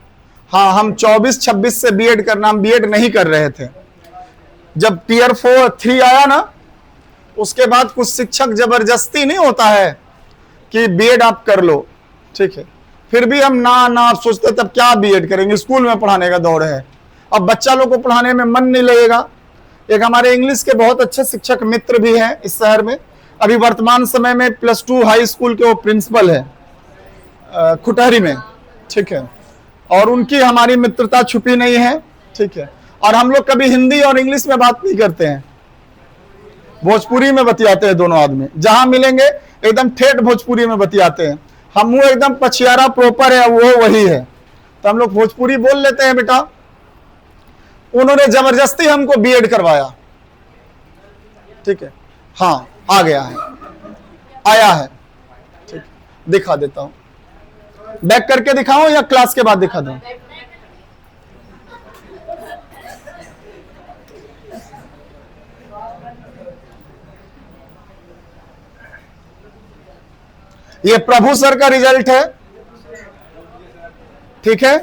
हाँ, हम 24-26 से बीएड करना, हम बीएड नहीं कर रहे थे। जब टीयर 3 आया ना, उसके बाद कुछ शिक्षक जबरदस्ती नहीं होता है कि बीएड आप कर लो, ठीक है। फिर भी हम ना सोचते तब क्या बीएड करेंगे, स्कूल में पढ़ाने का दौर है, अब बच्चा लोग को पढ़ाने में मन नहीं लगेगा। एक हमारे इंग्लिश के बहुत अच्छे शिक्षक मित्र भी हैं इस शहर में, अभी वर्तमान समय में +2 हाई स्कूल के वो प्रिंसिपल है खुटहरी में, ठीक है। और उनकी हमारी मित्रता छुपी नहीं है, ठीक है। और हम लोग कभी हिंदी और इंग्लिश में बात नहीं करते हैं, भोजपुरी में बतियाते हैं दोनों आदमी। जहां मिलेंगे एकदम ठेठ भोजपुरी में बतियाते हैं। हम वो एकदम पछियारा प्रॉपर है, वो वही है, तो हम लोग भोजपुरी बोल लेते हैं बेटा। उन्होंने जबरदस्ती हमको बीएड करवाया, ठीक है। हाँ, आ गया है, आया है, ठीक, दिखा देता हूं। बैक करके दिखाऊं या क्लास के बाद दिखा दूं? ये प्रभु सर का रिजल्ट है, ठीक है।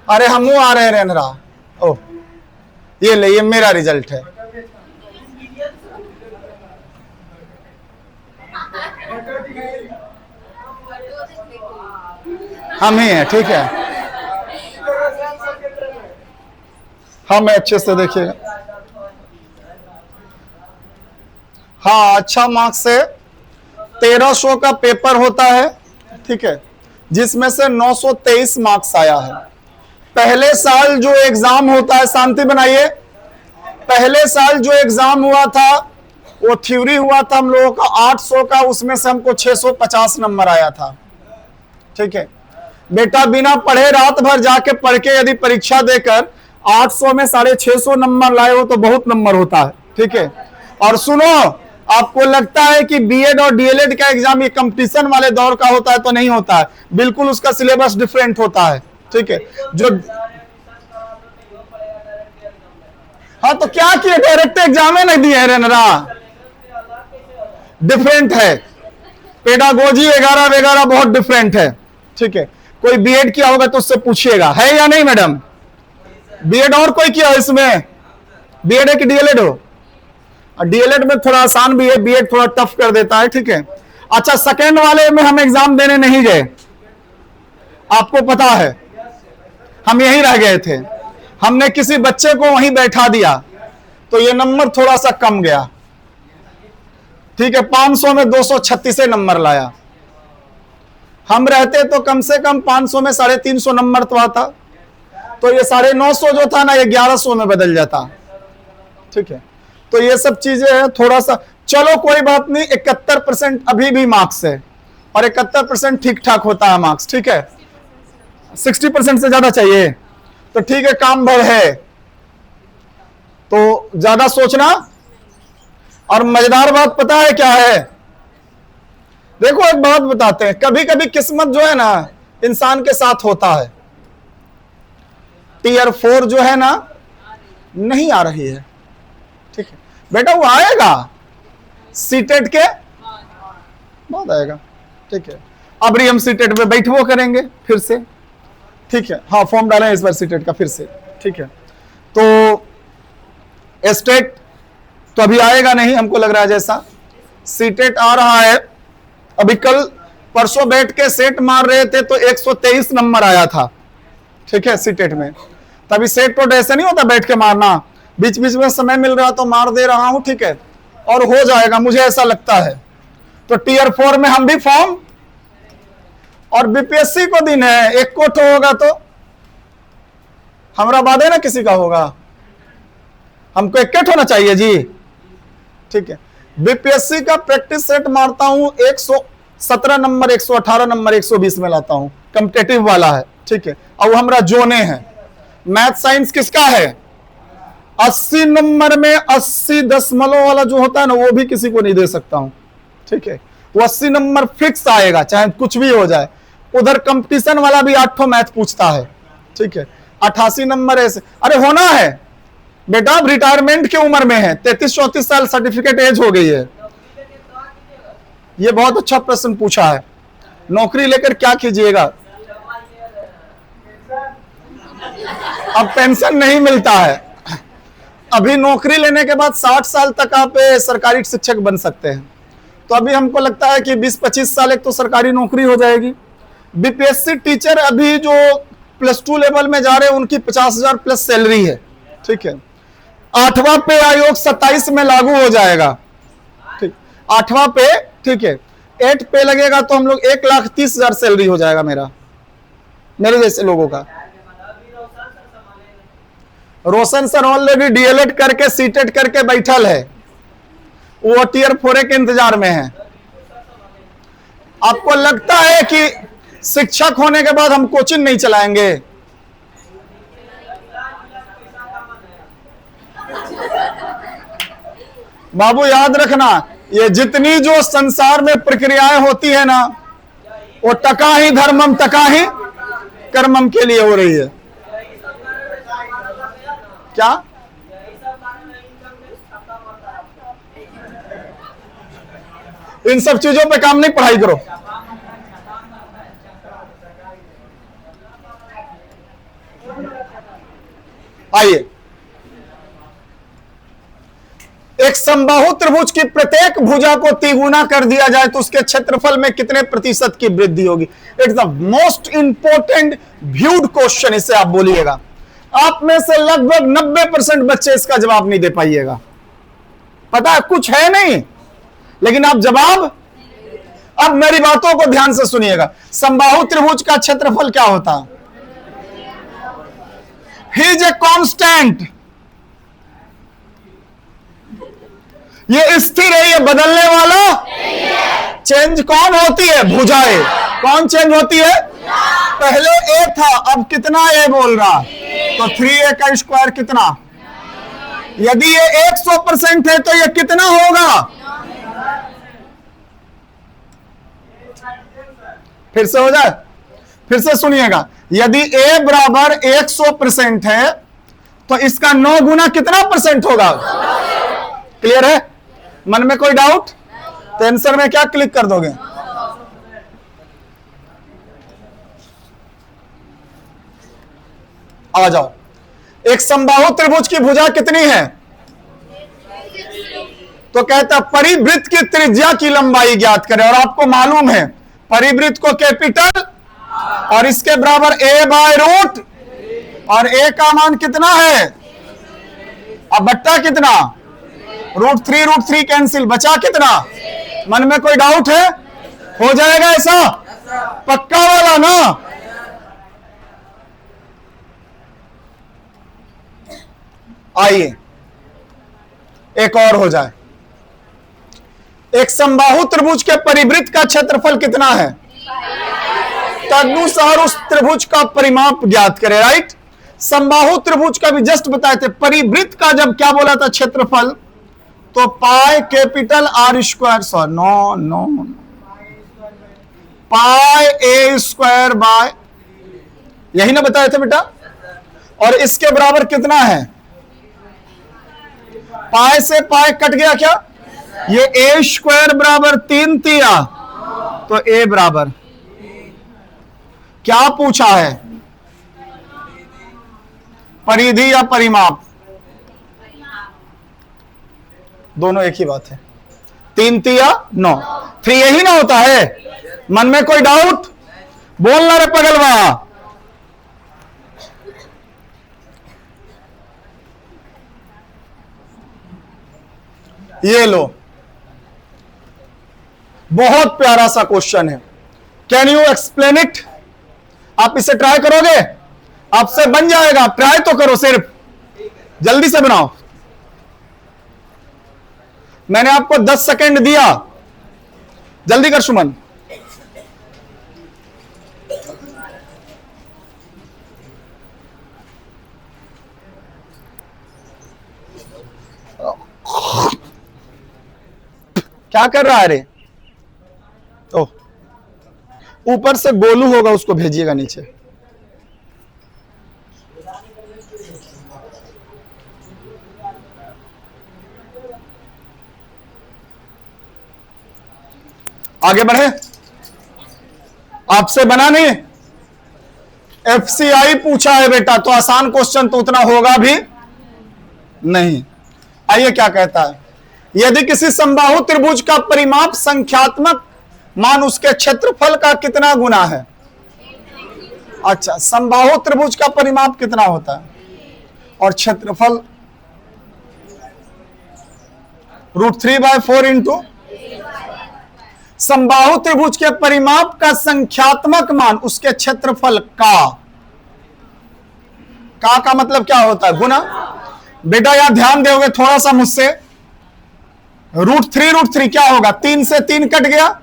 अरे हम आ रहे हैं रहा, ओह ये ले, ये मेरा रिजल्ट है। हम ही हैं, ठीक है। हमें अच्छे से देखिएगा। हाँ, अच्छा मार्क्स से 1300 का पेपर होता है, ठीक है, जिसमें से 923 मार्क्स आया है। पहले साल जो एग्जाम होता है, शांति बनाइए, पहले साल जो एग्जाम हुआ था वो थ्योरी हुआ था हम लोगों का 800 का, उसमें से हमको 650 नंबर आया था, ठीक है। बेटा बिना पढ़े रात भर जाके पढ़ के यदि परीक्षा देकर 800 में 650 नंबर लाए हो तो बहुत नंबर होता है, ठीक है। और सुनो, आपको लगता है कि बीएड और डीएलएड का एग्जाम ये कंपटीशन वाले दौर का होता है, तो नहीं होता है, बिल्कुल उसका सिलेबस डिफरेंट होता है, ठीक है। जो हाँ, तो क्या किए, डायरेक्ट एग्जाम नहीं दिए रेनरा, डिफरेंट है। पेडागोजी 11 बहुत डिफरेंट है, ठीक है। कोई बीएड किया होगा तो उससे पूछिएगा, है या नहीं मैडम? बीएड और कोई किया इसमें? बीएड है कि डीएलएड हो? डीएलएड में थोड़ा आसान भी है, बीएड थोड़ा टफ कर देता है, ठीक है। अच्छा, सेकेंड वाले में हम एग्जाम देने नहीं गए, आपको पता है, हम यहीं रह गए थे। हमने किसी बच्चे को वहीं बैठा दिया तो ये नंबर थोड़ा सा कम गया, ठीक है। 500 में 236 नंबर लाया। हम रहते तो कम से कम 500 में 350 नंबर तो आता, तो ये 950 जो था ना, ये 1100 में बदल जाता, ठीक है। तो ये सब चीजें हैं, थोड़ा सा चलो कोई बात नहीं। 71% अभी भी मार्क्स है, और 71% ठीक ठाक होता है मार्क्स, ठीक है। 60% से ज्यादा चाहिए तो ठीक है, काम भर है, तो ज्यादा सोचना। और मजेदार बात पता है क्या है? देखो एक बात बताते हैं, कभी कभी किस्मत जो है ना इंसान के साथ होता है। टीयर 4 जो है ना नहीं आ रही है, ठीक है बेटा, वो आएगा सीटेट के बाद आएगा, ठीक है। अब हम सीटेट में बैठवो करेंगे फिर से, ठीक है। हाँ, फॉर्म डालें इस बार सीटेट का फिर से, ठीक है। तो स्टेट तो अभी आएगा नहीं, हमको लग रहा है जैसा। सीटेट आ रहा है। अभी कल परसों बैठ के सेट मार रहे थे तो 123 नंबर आया था, ठीक है, सीटेट में। तभी सेट तो ऐसे नहीं होता बैठ के मारना, बीच बीच में समय मिल रहा तो मार दे रहा हूं, ठीक है, और हो जाएगा, मुझे ऐसा लगता है। तो टीयर 4 में हम भी फॉर्म और बीपीएससी को दिन है, एक कोट होगा तो हमारा बाद है ना, किसी का होगा, हमको एक केट होना चाहिए जी। ठीक है, बीपीएससी का प्रैक्टिस सेट मारता हूं 117 नंबर, 118 नंबर, 120 में लाता हूं, कॉम्पिटेटिव वाला है। ठीक है, और हमारा जोने है। मैथ साइंस किसका है? 80 नंबर में 80 वाला जो होता है ना, वो भी किसी को नहीं दे सकता हूं। ठीक है, वो 80 नंबर फिक्स आएगा, चाहे कुछ भी हो जाए। उधर कंपटीशन वाला भी 8 मैथ पूछता है। ठीक है, 88 नंबर ऐसे, अरे होना है बेटा, अब रिटायरमेंट की उम्र में है, 33-34 साल सर्टिफिकेट एज हो गई है। ये बहुत अच्छा प्रश्न पूछा है, नौकरी लेकर क्या कीजिएगा? अब पेंशन नहीं मिलता है। अभी नौकरी लेने के बाद 60 साल तक आप सरकारी शिक्षक बन सकते हैं। तो अभी हमको लगता है कि 20-25 साल एक तो सरकारी नौकरी हो जाएगी। बीपीएससी टीचर अभी जो +2 लेवल में जा रहे हैं, उनकी 50,000 प्लस सैलरी है। ठीक है, 8वां पे आयोग 27 में लागू हो जाएगा। ठीक, 8वां पे, ठीक है, 8 पे लगेगा तो हम लोग 1,30,000 सैलरी हो जाएगा मेरे जैसे लोगों का। रोशन सर ऑलरेडी डीएलएड करके सीटेट करके बैठल है, वो टियर 4 के इंतजार में है। आपको लगता है कि शिक्षक होने के बाद हम कोचिंग नहीं चलाएंगे? बाबू याद रखना, ये जितनी जो संसार में प्रक्रियाएं होती है ना, वो टका ही धर्मम टका ही कर्मम के लिए हो रही है। क्या? इन सब चीजों पे काम नहीं, पढ़ाई करो। आइए, एक समबाहु त्रिभुज की प्रत्येक भुजा को तिगुना कर दिया जाए तो उसके क्षेत्रफल में कितने प्रतिशत की वृद्धि होगी? It's the most important viewed question, इसे आप बोलिएगा। आप में से लगभग 90% बच्चे इसका जवाब नहीं दे पाइएगा। पता है कुछ है नहीं, लेकिन आप जवाब, अब मेरी बातों को ध्यान से सुनिएगा। समबाहु त्रिभुज का क्षेत्रफल क्या होता है? ही इज ए कांस्टेंट, ये स्थिर है, ये बदलने वाला नहीं है। चेंज कौन होती है? भुजाएं। कौन चेंज होती है? पहले ए था, अब कितना ए बोल रहा? तो 3a का स्क्वायर कितना? यदि ये 100% है तो ये कितना होगा? फिर से हो जाए, फिर से सुनिएगा। यदि a बराबर 100% है तो इसका 9 गुना कितना परसेंट होगा? क्लियर है? मन में कोई डाउट? तो आंसर में क्या क्लिक कर दोगे? आ जाओ। एक समबाहु त्रिभुज की भुजा कितनी है? तो कहता है परिवृत्त की त्रिज्या की लंबाई ज्ञात करें। और आपको मालूम है परिवृत्त को कैपिटल और इसके बराबर a/√, और a का मान कितना है? अब बट्टा कितना? √3 कैंसिल, बचा कितना? मन में कोई डाउट है? हो जाएगा ऐसा पक्का वाला ना? आइए एक और हो जाए। एक समबाहु त्रिभुज के परिवृत्त का क्षेत्रफल कितना है? तदनुसार उस त्रिभुज का परिमाप ज्ञात करें। राइट, समबाहु त्रिभुज का भी जस्ट बताए थे। परिवृत्त का जब क्या बोला था क्षेत्रफल, तो pi capital R square, sorry no, pi a² by, यही ना बताए थे बेटा। और इसके बराबर कितना है? पाई से पाई कट गया क्या? ये a² बराबर 3 तिया, तो a बराबर क्या पूछा है? परिधि या परिमाप? दोनों एक ही बात है। 3 तिया 9, 3 यही ना होता है? मन में कोई डाउट? बोलना रे पगलवा। ये लो, बहुत प्यारा सा क्वेश्चन है। Can you explain it? आप इसे ट्राई करोगे? आपसे बन जाएगा, ट्राई तो करो, सिर्फ जल्दी से बनाओ। मैंने आपको 10 सेकंड दिया, जल्दी कर सुमन। क्या कर रहा है रे? ओह, ऊपर से गोलू होगा, उसको भेजिएगा नीचे। आगे बढ़े, आपसे बना नहीं, FCI पूछा है बेटा, तो आसान क्वेश्चन तो उतना होगा भी नहीं। आइए क्या कहता है, यदि किसी समबाहु त्रिभुज का परिमाप संख्यात्मक मान उसके क्षेत्रफल का कितना गुना है? अच्छा, समबाहु त्रिभुज का परिमाप कितना होता है और क्षेत्रफल √3/4 इंटू समबाहु त्रिभुज के परिमाप का संख्यात्मक मान उसके क्षेत्रफल का मतलब क्या होता है? गुना। बेटा यहां ध्यान दोगे थोड़ा सा मुझसे, √3 क्या होगा? 3 से 3 कट गया,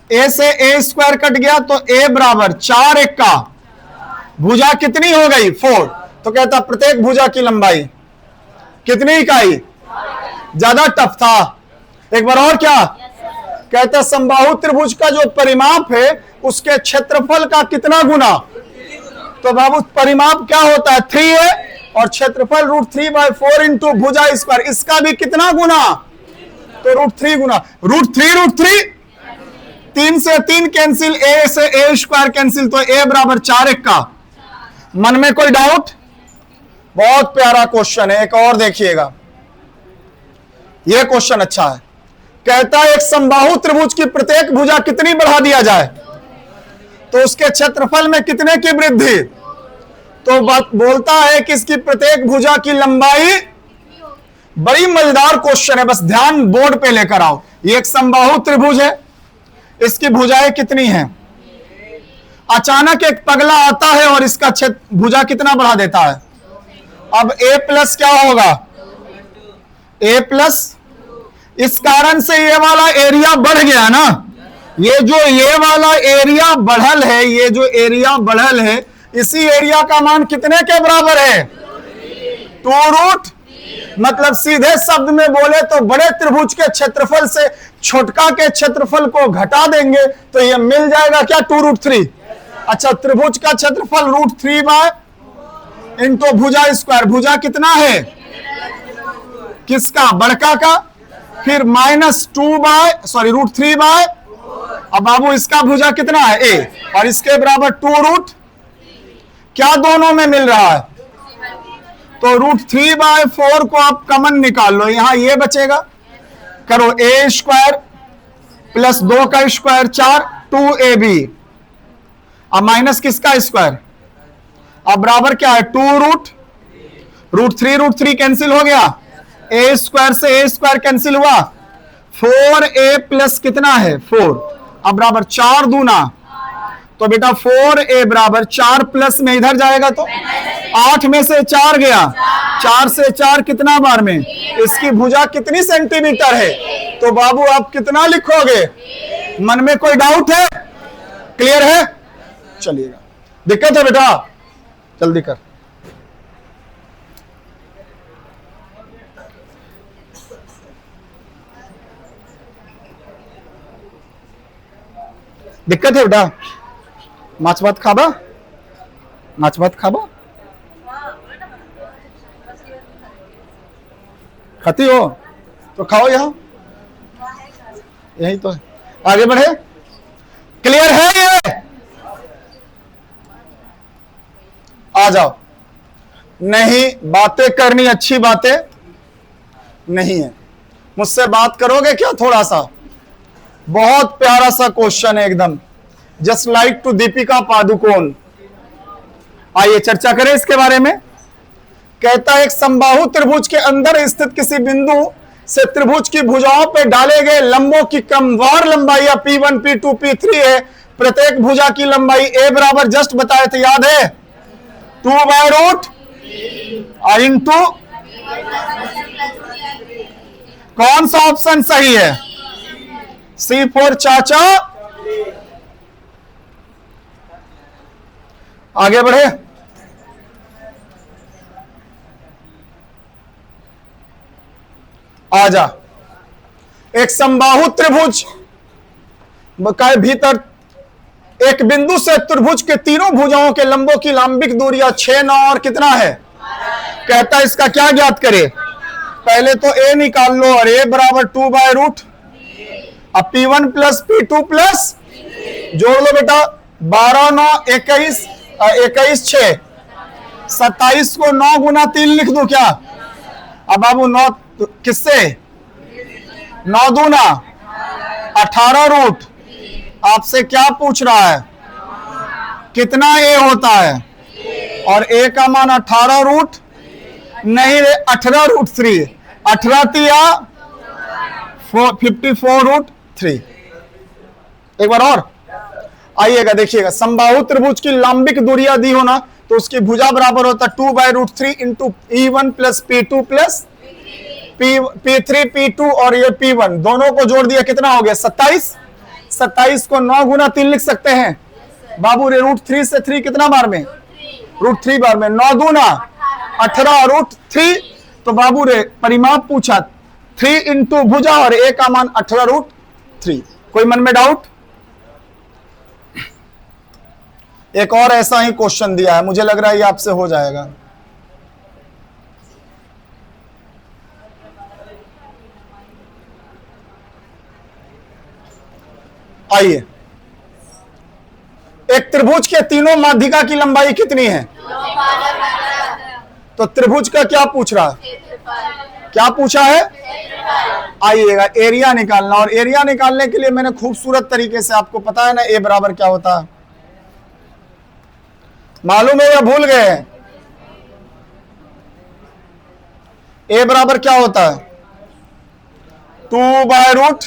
a से a² कट गया, तो a बराबर 4 1 का भुजा कितनी हो गई? 4। तो कहता प्रत्येक भुजा की लंबाई कितनी इकाई? ज्यादा टफ था। एक बार और क्या कहता, समबाहु त्रिभुज का जो परिमाप है उसके क्षेत्रफल का कितना गुना? तो बाबू परिमाप क्या होता है? 3 है और क्षेत्रफल √3/4 इंटू भुजा स्क्वायर, इसका भी कितना गुना? तो √3 गुना √3 3 से 3 कैंसिल, a से a² कैंसिल, तो a बराबर 4 1 का। मन में कोई डाउट? बहुत प्यारा क्वेश्चन है, एक और देखिएगा, यह क्वेश्चन अच्छा है। कहता है एक समबाहु त्रिभुज की प्रत्येक भुजा कितनी बढ़ा दिया जाए तो उसके क्षेत्रफल में कितने की वृद्धि? तो बात बोलता है कि इसकी प्रत्येक भुजा की लंबाई, बड़ी मजेदार क्वेश्चन है, बस ध्यान बोर्ड पे लेकर आओ। ये एक समबाहु त्रिभुज है, इसकी भुजाएं कितनी हैं? अचानक एक पगला आता है और इसका भुजा कितना बढ़ा देता है? अब a+ क्या होगा? a+, इस कारण से ये वाला एरिया बढ़ गया ना, ये वाला एरिया बढ़ल है, ये जो एरिया बढ़ल है, इसी एरिया का मान कितने के बराबर है? 2√, मतलब सीधे शब्द में बोले तो बड़े त्रिभुज के क्षेत्रफल से छोटका के क्षेत्रफल को घटा देंगे तो ये मिल जाएगा क्या? 2√3। अच्छा, त्रिभुज का क्षेत्रफल √3 इंटू भुजा स्क्वायर, भुजा कितना है? किसका? बड़का का। फिर -2/√3/, अब बाबू इसका भुजा कितना है? a, और इसके बराबर 2√, क्या दोनों में मिल रहा है? तो √3/4 को आप कॉमन निकाल लो, यहां ये बचेगा, करो a² + 2 का स्क्वायर 4 2ab, अब माइनस किसका स्क्वायर? अब बराबर क्या है? 2√3 कैंसिल हो गया, a² से a² कैंसिल हुआ, 4a+ कितना है? 4, अब बराबर 4 दूना, तो बेटा 4a बराबर 4 प्लस में इधर जाएगा तो 8 में से 4 गया, 4 से 4 कितना बार में? इसकी भुजा कितनी सेंटीमीटर है? तो बाबू आप कितना लिखोगे? मन में कोई डाउट है? क्लियर है? चलिएगा, दिक्कत है बेटा? जल्दी कर। दिक्कत है बेटा? माछ भात खाबा? माछ भात खाबा? खाती हो तो खाओ, यहां यही तो है। आगे बढ़े, क्लियर है ये? आ जाओ। नहीं, बातें करनी अच्छी बातें नहीं है, मुझसे बात करोगे क्या थोड़ा सा? बहुत प्यारा सा क्वेश्चन है एकदम, just like to Deepika Padukone. आइए चर्चा करें इसके बारे में। कहता है एक समबाहु त्रिभुज के अंदर स्थित किसी बिंदु से त्रिभुज की भुजाओं पर डाले गए लंबों की क्रमवार लंबाई P1 P2 P3 है प्रत्येक भुजा की लंबाई a बराबर जस्ट बताए थे, याद है, 2/रूट इंटू, कौन सा ऑप्शन सही है? C4 चाचा। आगे बढ़े, आजा। एक समबाहु त्रिभुज के भीतर एक बिंदु से त्रिभुज के तीनों भुजाओं के लंबों की लंबिक दूरियां 6, 9 और कितना है? कहता है इसका क्या ज्ञात करे? पहले तो a निकाल लो, और a बराबर 2/रूट, अब P1 प्लस P2 प्लस, जोड़ लो बेटा, 12 9 21 21 6 27 को 9 गुना 3 लिख दो क्या? अब बाबू 9 किससे? 9 दूना 18 रूट। आपसे क्या पूछ रहा है? कितना a होता है? और a का मान 18 रूट नहीं रे, 18√3, 18 तिया 54√3। एक बार और आइएगा, देखिएगा, समबाहु त्रिभुज की लंबिक दूरियां दी हो ना, तो उसकी भुजा बराबर होता है 2/√3 into P1 plus P2 plus P3 P2, और ये P1 दोनों को जोड़ दिया, कितना हो गया? 27। 27 को 9 गुना 3 लिख सकते हैं बाबू रे, √3 से 3 कितना बार में? √3 बार में, 9 दूना 18√3। तो बाबू रे परिमाप पूछा, 3 इंटू भुजा और a का मान 18√3। कोई मन में डाउट? एक और ऐसा ही क्वेश्चन दिया है, मुझे लग रहा है ये आपसे हो जाएगा। आइए, एक त्रिभुज के तीनों माध्यिका की लंबाई कितनी है? तो त्रिभुज का क्या पूछ रहा है? क्या पूछा है? आइएगा, एरिया निकालना, और एरिया निकालने के लिए मैंने खूबसूरत तरीके से, आपको पता है ना a बराबर क्या होता है, मालूम है या भूल गए? a बराबर क्या होता है? 2/रूट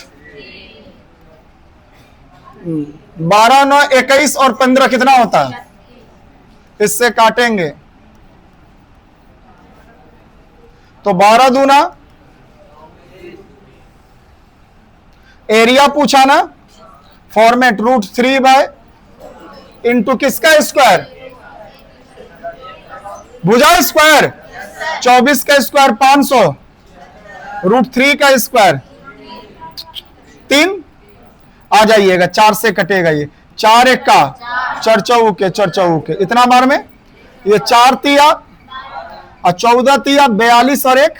12 9 21 और 15 कितना होता है? इससे काटेंगे तो 12 दूना, एरिया पूछा ना, फॉर्मेट √3 इंटू किसका स्क्वायर? भुजा स्क्वायर, 24 का स्क्वायर 500, √3 का स्क्वायर 3। आ जाइएगा, 4 से कटेगा ये, 4 1 का 4 चौके, इतना बार में ये 4 तिया और 14 तिया 42 और 1।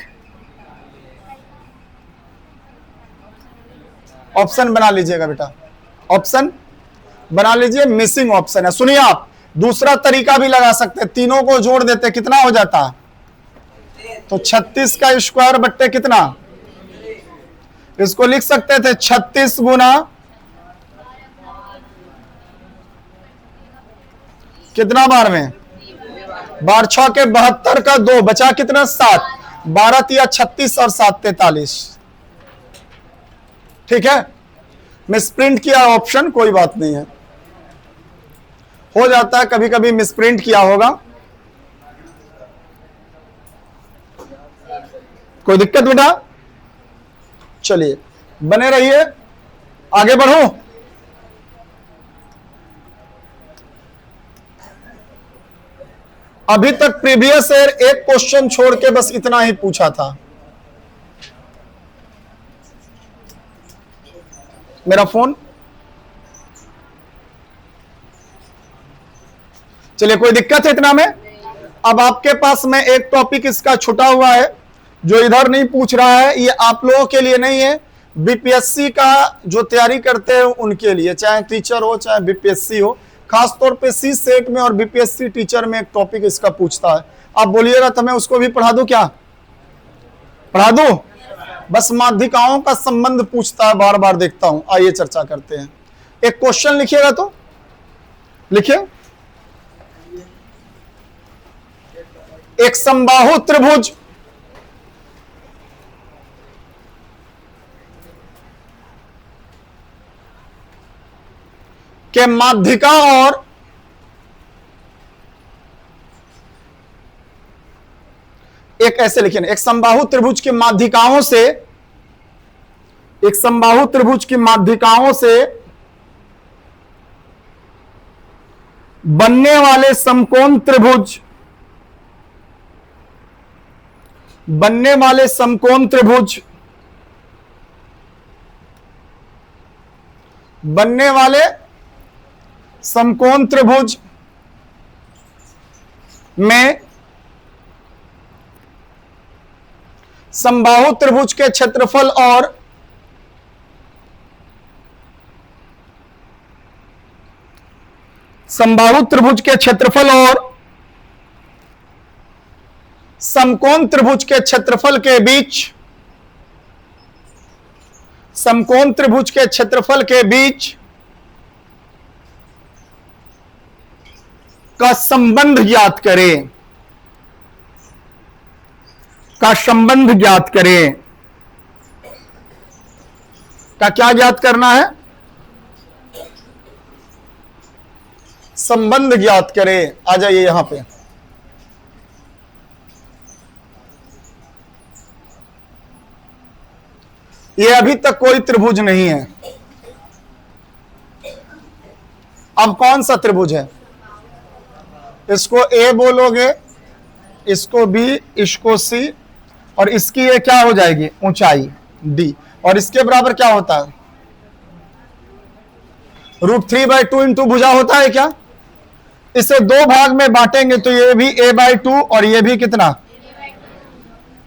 ऑप्शन बना लीजिएगा बेटा, ऑप्शन बना लीजिए, मिसिंग ऑप्शन है। सुनिए, आप दूसरा तरीका भी लगा सकते हैं, तीनों को जोड़ देते, कितना हो जाता? तो 36 का स्क्वायर बट्टे कितना? इसको लिख सकते थे 36 गुना कितना बार में? 12 6 के 72 का 2 बचा कितना? 7, 12 तिया 36 और 7 43। ठीक है, मिसप्रिंट किया ऑप्शन, कोई बात नहीं है, हो जाता है, कभी कभी मिसप्रिंट किया होगा, कोई दिक्कत बेटा? चलिए बने रहिए, आगे बढ़ो। अभी तक प्रीवियस ईयर एक क्वेश्चन छोड़ के बस इतना ही पूछा था। मेरा फोन, चलिए कोई दिक्कत है इतना में? अब आपके पास में एक टॉपिक इसका छुटा हुआ है जो इधर नहीं पूछ रहा है, ये आप लोगों के लिए नहीं है, बीपीएससी का जो तैयारी करते हैं उनके लिए, चाहे टीचर हो चाहे बीपीएससी हो, खासतौर पे सी सेट में और बीपीएससी टीचर में एक टॉपिक इसका पूछता है। आप बोलिएगा तो मैं उसको भी पढ़ा दूं क्या? पढ़ा दूं? बस माध्यिकाओं का संबंध पूछता है, बार बार देखता हूं। आइए चर्चा करते हैं। एक क्वेश्चन लिखिएगा तो लिखिए, एक समबाहु त्रिभुज के माध्यिका और एक ऐसे लिखिए, एक समबाहु त्रिभुज की माध्यिकाओं से, एक समबाहु त्रिभुज की माध्यिकाओं से बनने वाले समकोण त्रिभुज, बनने वाले समकोण त्रिभुज, बनने वाले समकोण त्रिभुज में समबाहु त्रिभुज के क्षेत्रफल और समबाहु त्रिभुज के क्षेत्रफल और समकोण त्रिभुज के क्षेत्रफल के बीच, समकोण त्रिभुज के क्षेत्रफल के बीच का संबंध ज्ञात करें, का संबंध ज्ञात करें। का क्या ज्ञात करना है? संबंध ज्ञात करें। आ जाइए यहां पे, ये अभी तक कोई त्रिभुज नहीं है। अब कौन सा त्रिभुज है? इसको ए बोलोगे, इसको बी, इसको सी, और इसकी ये क्या हो जाएगी? ऊंचाई डी। और इसके बराबर क्या होता है? √3/2 इंटू भुजा होता है क्या? इसे दो भाग में बांटेंगे तो ये भी a/2 और ये भी कितना?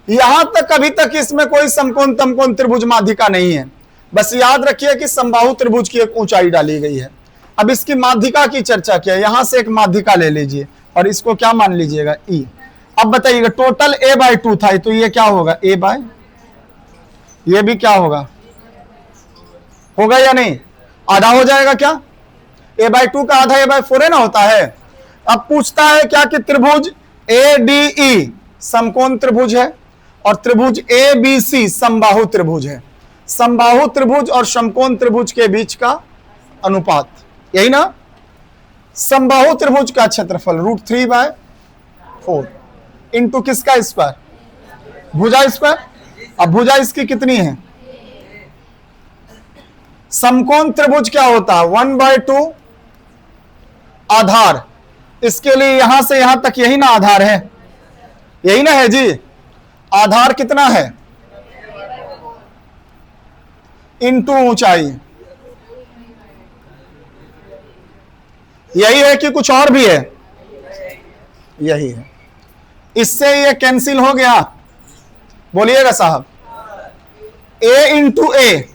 यहां तक अभी तक इसमें कोई समकोण तमकोण त्रिभुज माध्यिका नहीं है। बस याद रखिए कि समबाहु त्रिभुज की एक ऊंचाई डाली गई है। अब इसकी माध्यिका की चर्चा किया, यहां से एक माध्यिका ले लीजिए और इसको क्या मान लीजिएगा? E। अब बताइएगा, टोटल a/2 था तो ये क्या होगा? a/, ये भी क्या होगा? होगा या नहीं? आधा हो जाएगा क्या? a/2 का आधा a/4 है ना, होता है। अब पूछता है क्या कि त्रिभुज ADE समकोण त्रिभुज है और त्रिभुज ABC समबाहु त्रिभुज है। समबाहु त्रिभुज और समकोण त्रिभुज के बीच का अनुपात, यही ना? समबाहु त्रिभुज का क्षेत्रफल √3/4 इंटू किसका स्क्वायर? भुजा स्क्वायर। अब भुजा इसकी कितनी है? समकोण त्रिभुज क्या होता है? 1/2 आधार। इसके लिए यहां से यहां तक यही ना आधार है, यही ना है जी? आधार कितना है? इंटू ऊंचाई। यही है कि कुछ और भी है? यही है। इससे ये कैंसिल हो गया, बोलिएगा साहब। a इंटू ए,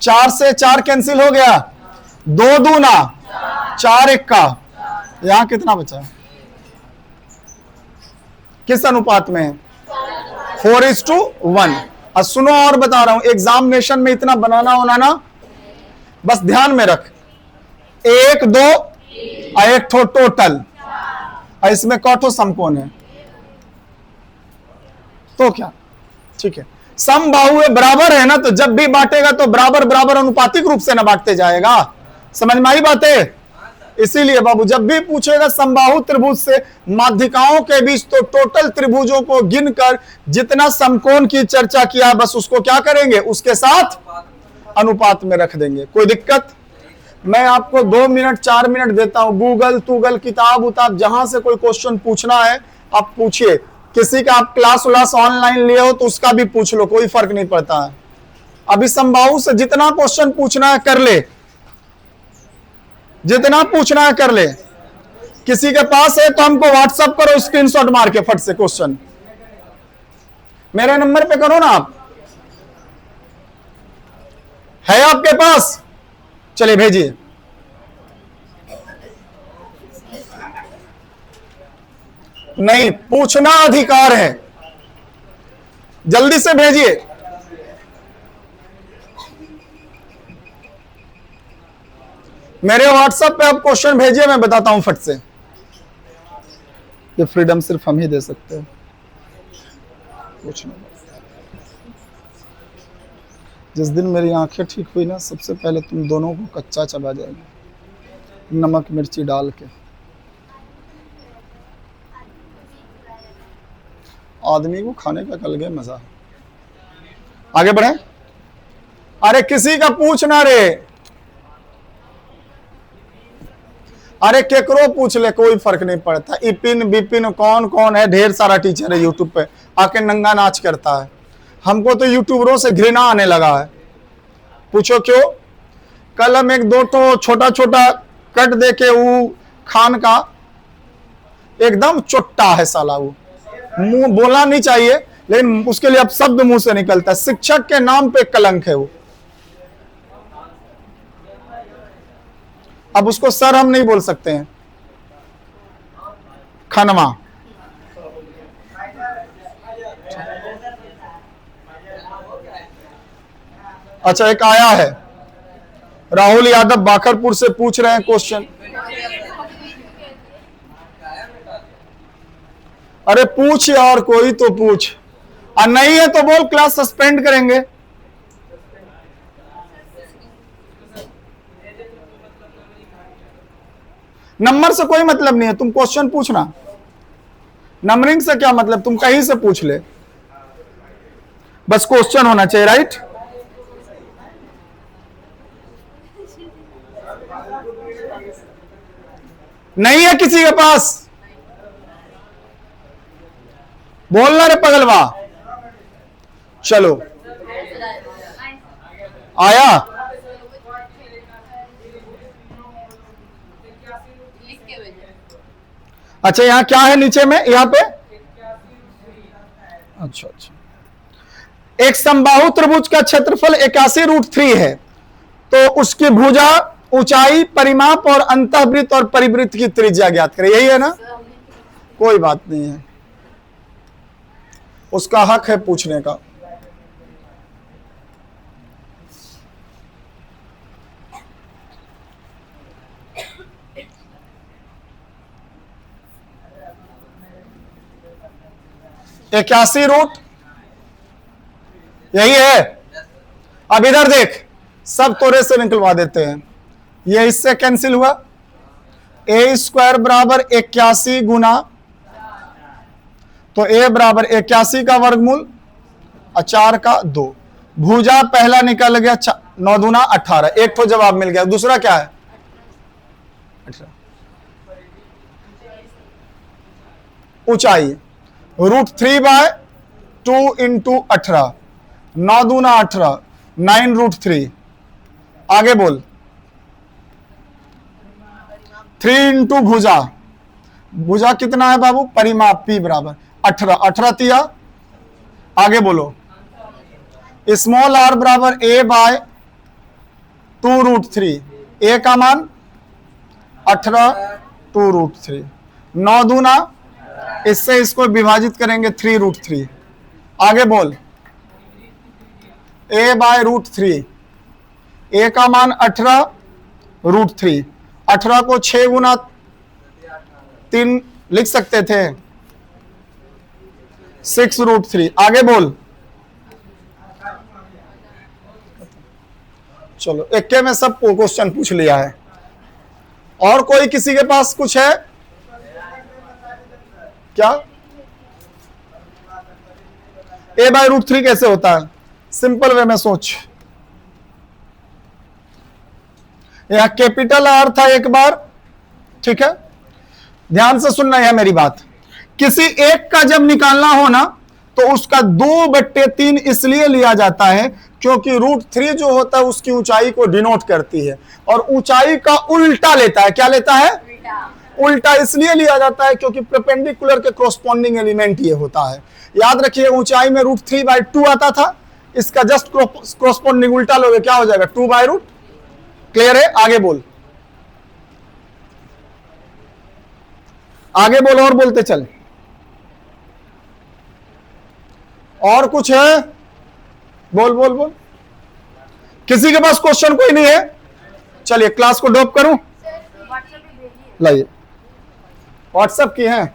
4 से 4 कैंसिल हो गया, 2 दूना 4 1 यहां कितना बचा? किस अनुपात में? 4:1। अब सुनो और बता रहा हूं, एग्जामिनेशन में इतना बनाना होना ना, बस ध्यान में रख। 1 2 और 1 ठो टोटल, और इसमें कौठो समकोण है तो क्या? ठीक है, समबाहु बराबर है ना, तो जब भी बांटेगा तो बराबर बराबर अनुपातिक रूप से ना बांटते जाएगा। समझ में आई बातें? इसीलिए बाबू जब भी पूछेगा समबाहु त्रिभुज से माध्यिकाओं के बीच, तो टोटल त्रिभुजों को गिनकर जितना समकोण की चर्चा किया बस उसको क्या करेंगे? उसके साथ अनुपात में रख देंगे। कोई दिक्कत? मैं आपको 2 मिनट 4 मिनट देता हूं, गूगल किताब उताब जहां से कोई क्वेश्चन पूछना है आप पूछिए। किसी का आप क्लास व्लास ऑनलाइन लिए हो तो उसका भी पूछ लो, कोई फर्क नहीं पड़ता है। अभी समबाहु से जितना क्वेश्चन पूछना है कर ले, जितना पूछना है कर ले। किसी के पास है तो हमको व्हाट्सएप करो, स्क्रीनशॉट मार के फट से क्वेश्चन मेरे नंबर पे करो ना। आप है आपके पास? चलिए भेजिए। नहीं, पूछना अधिकार है, जल्दी से भेजिए। मेरे व्हाट्सएप पे आप क्वेश्चन भेजिए, मैं बताता हूं फट से। ये फ्रीडम सिर्फ हम ही दे सकते हैं पूछना। जिस दिन मेरी आंखें ठीक हुई ना, सबसे पहले तुम दोनों को कच्चा चबा जाएगा, नमक मिर्ची डाल के। आदमी को खाने का अलग ही मजा है। आगे बढ़े। अरे किसी का पूछना रे, अरे केकरो पूछ ले, कोई फर्क नहीं पड़ता। इपिन बिपिन कौन कौन है, ढेर सारा टीचर है यूट्यूब पे, आके नंगा नाच करता है। हमको तो यूट्यूबरों से घृणा आने लगा है। पूछो क्यों? कल हम एक दो तो छोटा छोटा कट देके वो खान का एकदम चुट्टा है साला, वो मुंह बोलना नहीं चाहिए लेकिन उसके लिए अब शब्द मुंह से निकलता है। शिक्षक के नाम पे कलंक है वो। अब उसको सर हम नहीं बोल सकते हैं। खनमा। अच्छा, एक आया है राहुल यादव बाखरपुर से, पूछ रहे हैं क्वेश्चन। अरे पूछ यार, कोई तो पूछ। और नहीं है तो बोल, क्लास सस्पेंड करेंगे। नंबर से कोई मतलब नहीं है, तुम क्वेश्चन पूछना। नंबरिंग से क्या मतलब, तुम कहीं से पूछ ले, बस क्वेश्चन होना चाहिए, राइट? नहीं है किसी के पास? बोलना रे पगलवा। चलो, आया? अच्छा, यहां क्या है नीचे में, यहां पे? अच्छा अच्छा। एक समबाहु त्रिभुज का क्षेत्रफल 81√3 है, तो उसकी भुजा, ऊंचाई, परिमाप और अंतःवृत्त और परिवृत्त की त्रिज्या ज्ञात करें। यही है ना? कोई बात नहीं है, उसका हक है पूछने का। इक्यासी रूट यही है। अब इधर देख, सब तोरे से निकलवा देते हैं। ये इससे कैंसिल हुआ। ए स्क्वायर बराबर 81 गुना, तो ए बराबर 81 का वर्गमूल और 4 का 2। भुजा पहला निकल गया, 9 दूना 18। एक तो जवाब मिल गया। दूसरा क्या है? 18। ऊंचाई √3/2 इंटू 18, 9 दूना 18, 9√3। आगे बोल। 3 इंटू भुजा, भुजा कितना है बाबू? परिमाप P बराबर 18, 18 तिया। आगे बोलो। स्मॉल r बराबर A/2√3। A का मान 18, 2√3, 9 दूना, इससे इसको विभाजित करेंगे 3√3। आगे बोल। A/√3, A का मान 18√3, 18 को 6 गुना 3 लिख सकते थे, 6√3। आगे बोल। चलो, इक्के में सब क्वेश्चन पूछ लिया है। और कोई किसी के पास कुछ है क्या? A/√3 कैसे होता है? सिंपल वे में सोच। यह कैपिटल R था एक बार, ठीक है? ध्यान से सुनना है मेरी बात। किसी एक का जब निकालना हो ना, तो उसका 2/3 इसलिए लिया जाता है क्योंकि √3 जो होता है उसकी ऊंचाई को डिनोट करती है, और ऊंचाई का उल्टा लेता है। क्या लेता है? उल्टा इसलिए लिया जाता है क्योंकि परपेंडिकुलर के कोरस्पॉन्डिंग एलिमेंट ये होता है। याद रखिए, ऊंचाई में √3/2 आता था, इसका जस्ट कोरस्पॉन्डिंग उल्टा लोगे, क्या हो जाएगा? 2/√। क्लियर है? आगे बोल, आगे बोल, और बोलते चल। और कुछ है? बोल बोल बोल। किसी के पास क्वेश्चन कोई नहीं है? चलिए क्लास को ड्रॉप करूं। लाइए, व्हाट्सएप की है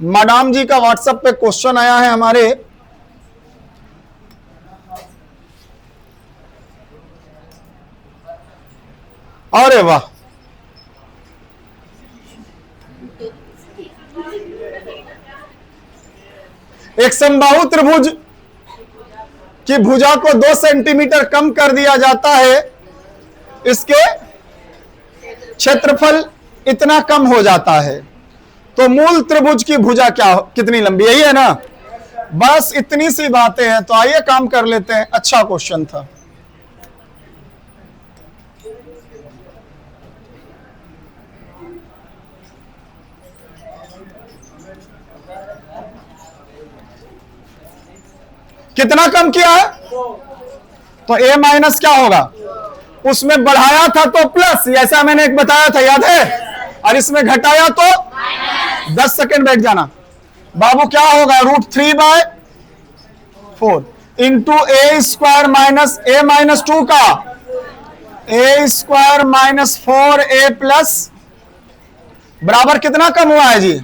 मैडम जी का। व्हाट्सएप पे क्वेश्चन आया है हमारे, अरे वाह, एक समबाहु त्रिभुज की भुजा को 2 सेंटीमीटर कम कर दिया जाता है, इसके क्षेत्रफल इतना कम हो जाता है, तो मूल त्रिभुज की भुजा क्या कितनी लंबी, यही है ना। बस इतनी सी बातें हैं, तो आइए काम कर लेते हैं। अच्छा क्वेश्चन था। कितना कम किया है, तो a माइनस क्या होगा, उसमें बढ़ाया था तो प्लस, ऐसा मैंने एक बताया था, याद है, और इसमें घटाया तो 10 सेकेंड बैठ जाना बाबू, क्या होगा √3/4 into a square minus a minus 2 का a square minus 4a plus बराबर कितना कम हुआ है जी,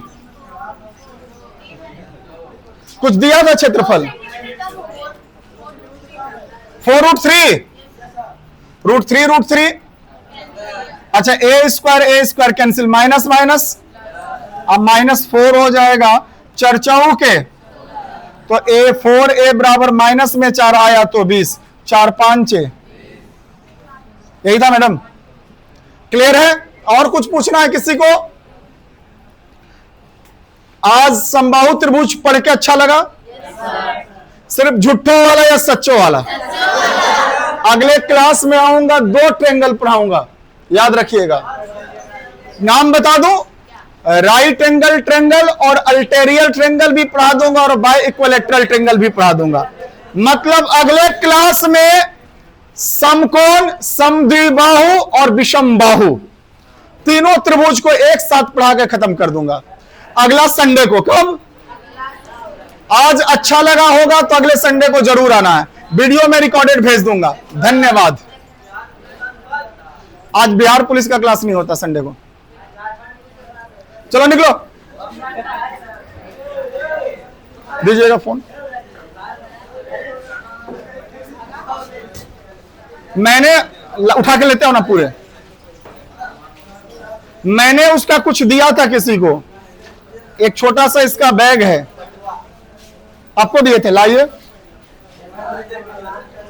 कुछ दिया था क्षेत्रफल 4√3 अच्छा, a square cancel, minus minus, अब -4 हो जाएगा चर्चाओं के, तो a बराबर माइनस में 4 आया तो 20, 4 5 यही था मैडम। क्लियर है, और कुछ पूछना है किसी को? आज समबाहु त्रिभुज पढ़ के अच्छा लगा? सिर्फ झूठों वाला या सच्चों वाला? अगले क्लास में आऊंगा, 2 ट्रेंगल पढ़ाऊंगा, याद रखिएगा। नाम बता दूं, राइट एंगल ट्रेंगल और अल्टेरियर ट्रेंगल भी पढ़ा दूंगा, और बाय इक्विलैटरल ट्रेंगल भी पढ़ा दूंगा। मतलब अगले क्लास में समकोण, समद्विबाहु और विषमबाहु तीनों त्रिभुज को एक साथ पढ़ा के खत्म कर दूंगा अगला संडे को। कब? आज अच्छा लगा होगा तो अगले संडे को जरूर आना है, वीडियो में रिकॉर्डेड भेज दूंगा। धन्यवाद। आज बिहार पुलिस का क्लास नहीं होता संडे को। चलो निकलो, दीजिएगा फोन। मैंने उठा के लेते हो ना पूरे, मैंने उसका कुछ दिया था किसी को, एक छोटा सा इसका बैग है, आपको दिए थे, लाइए।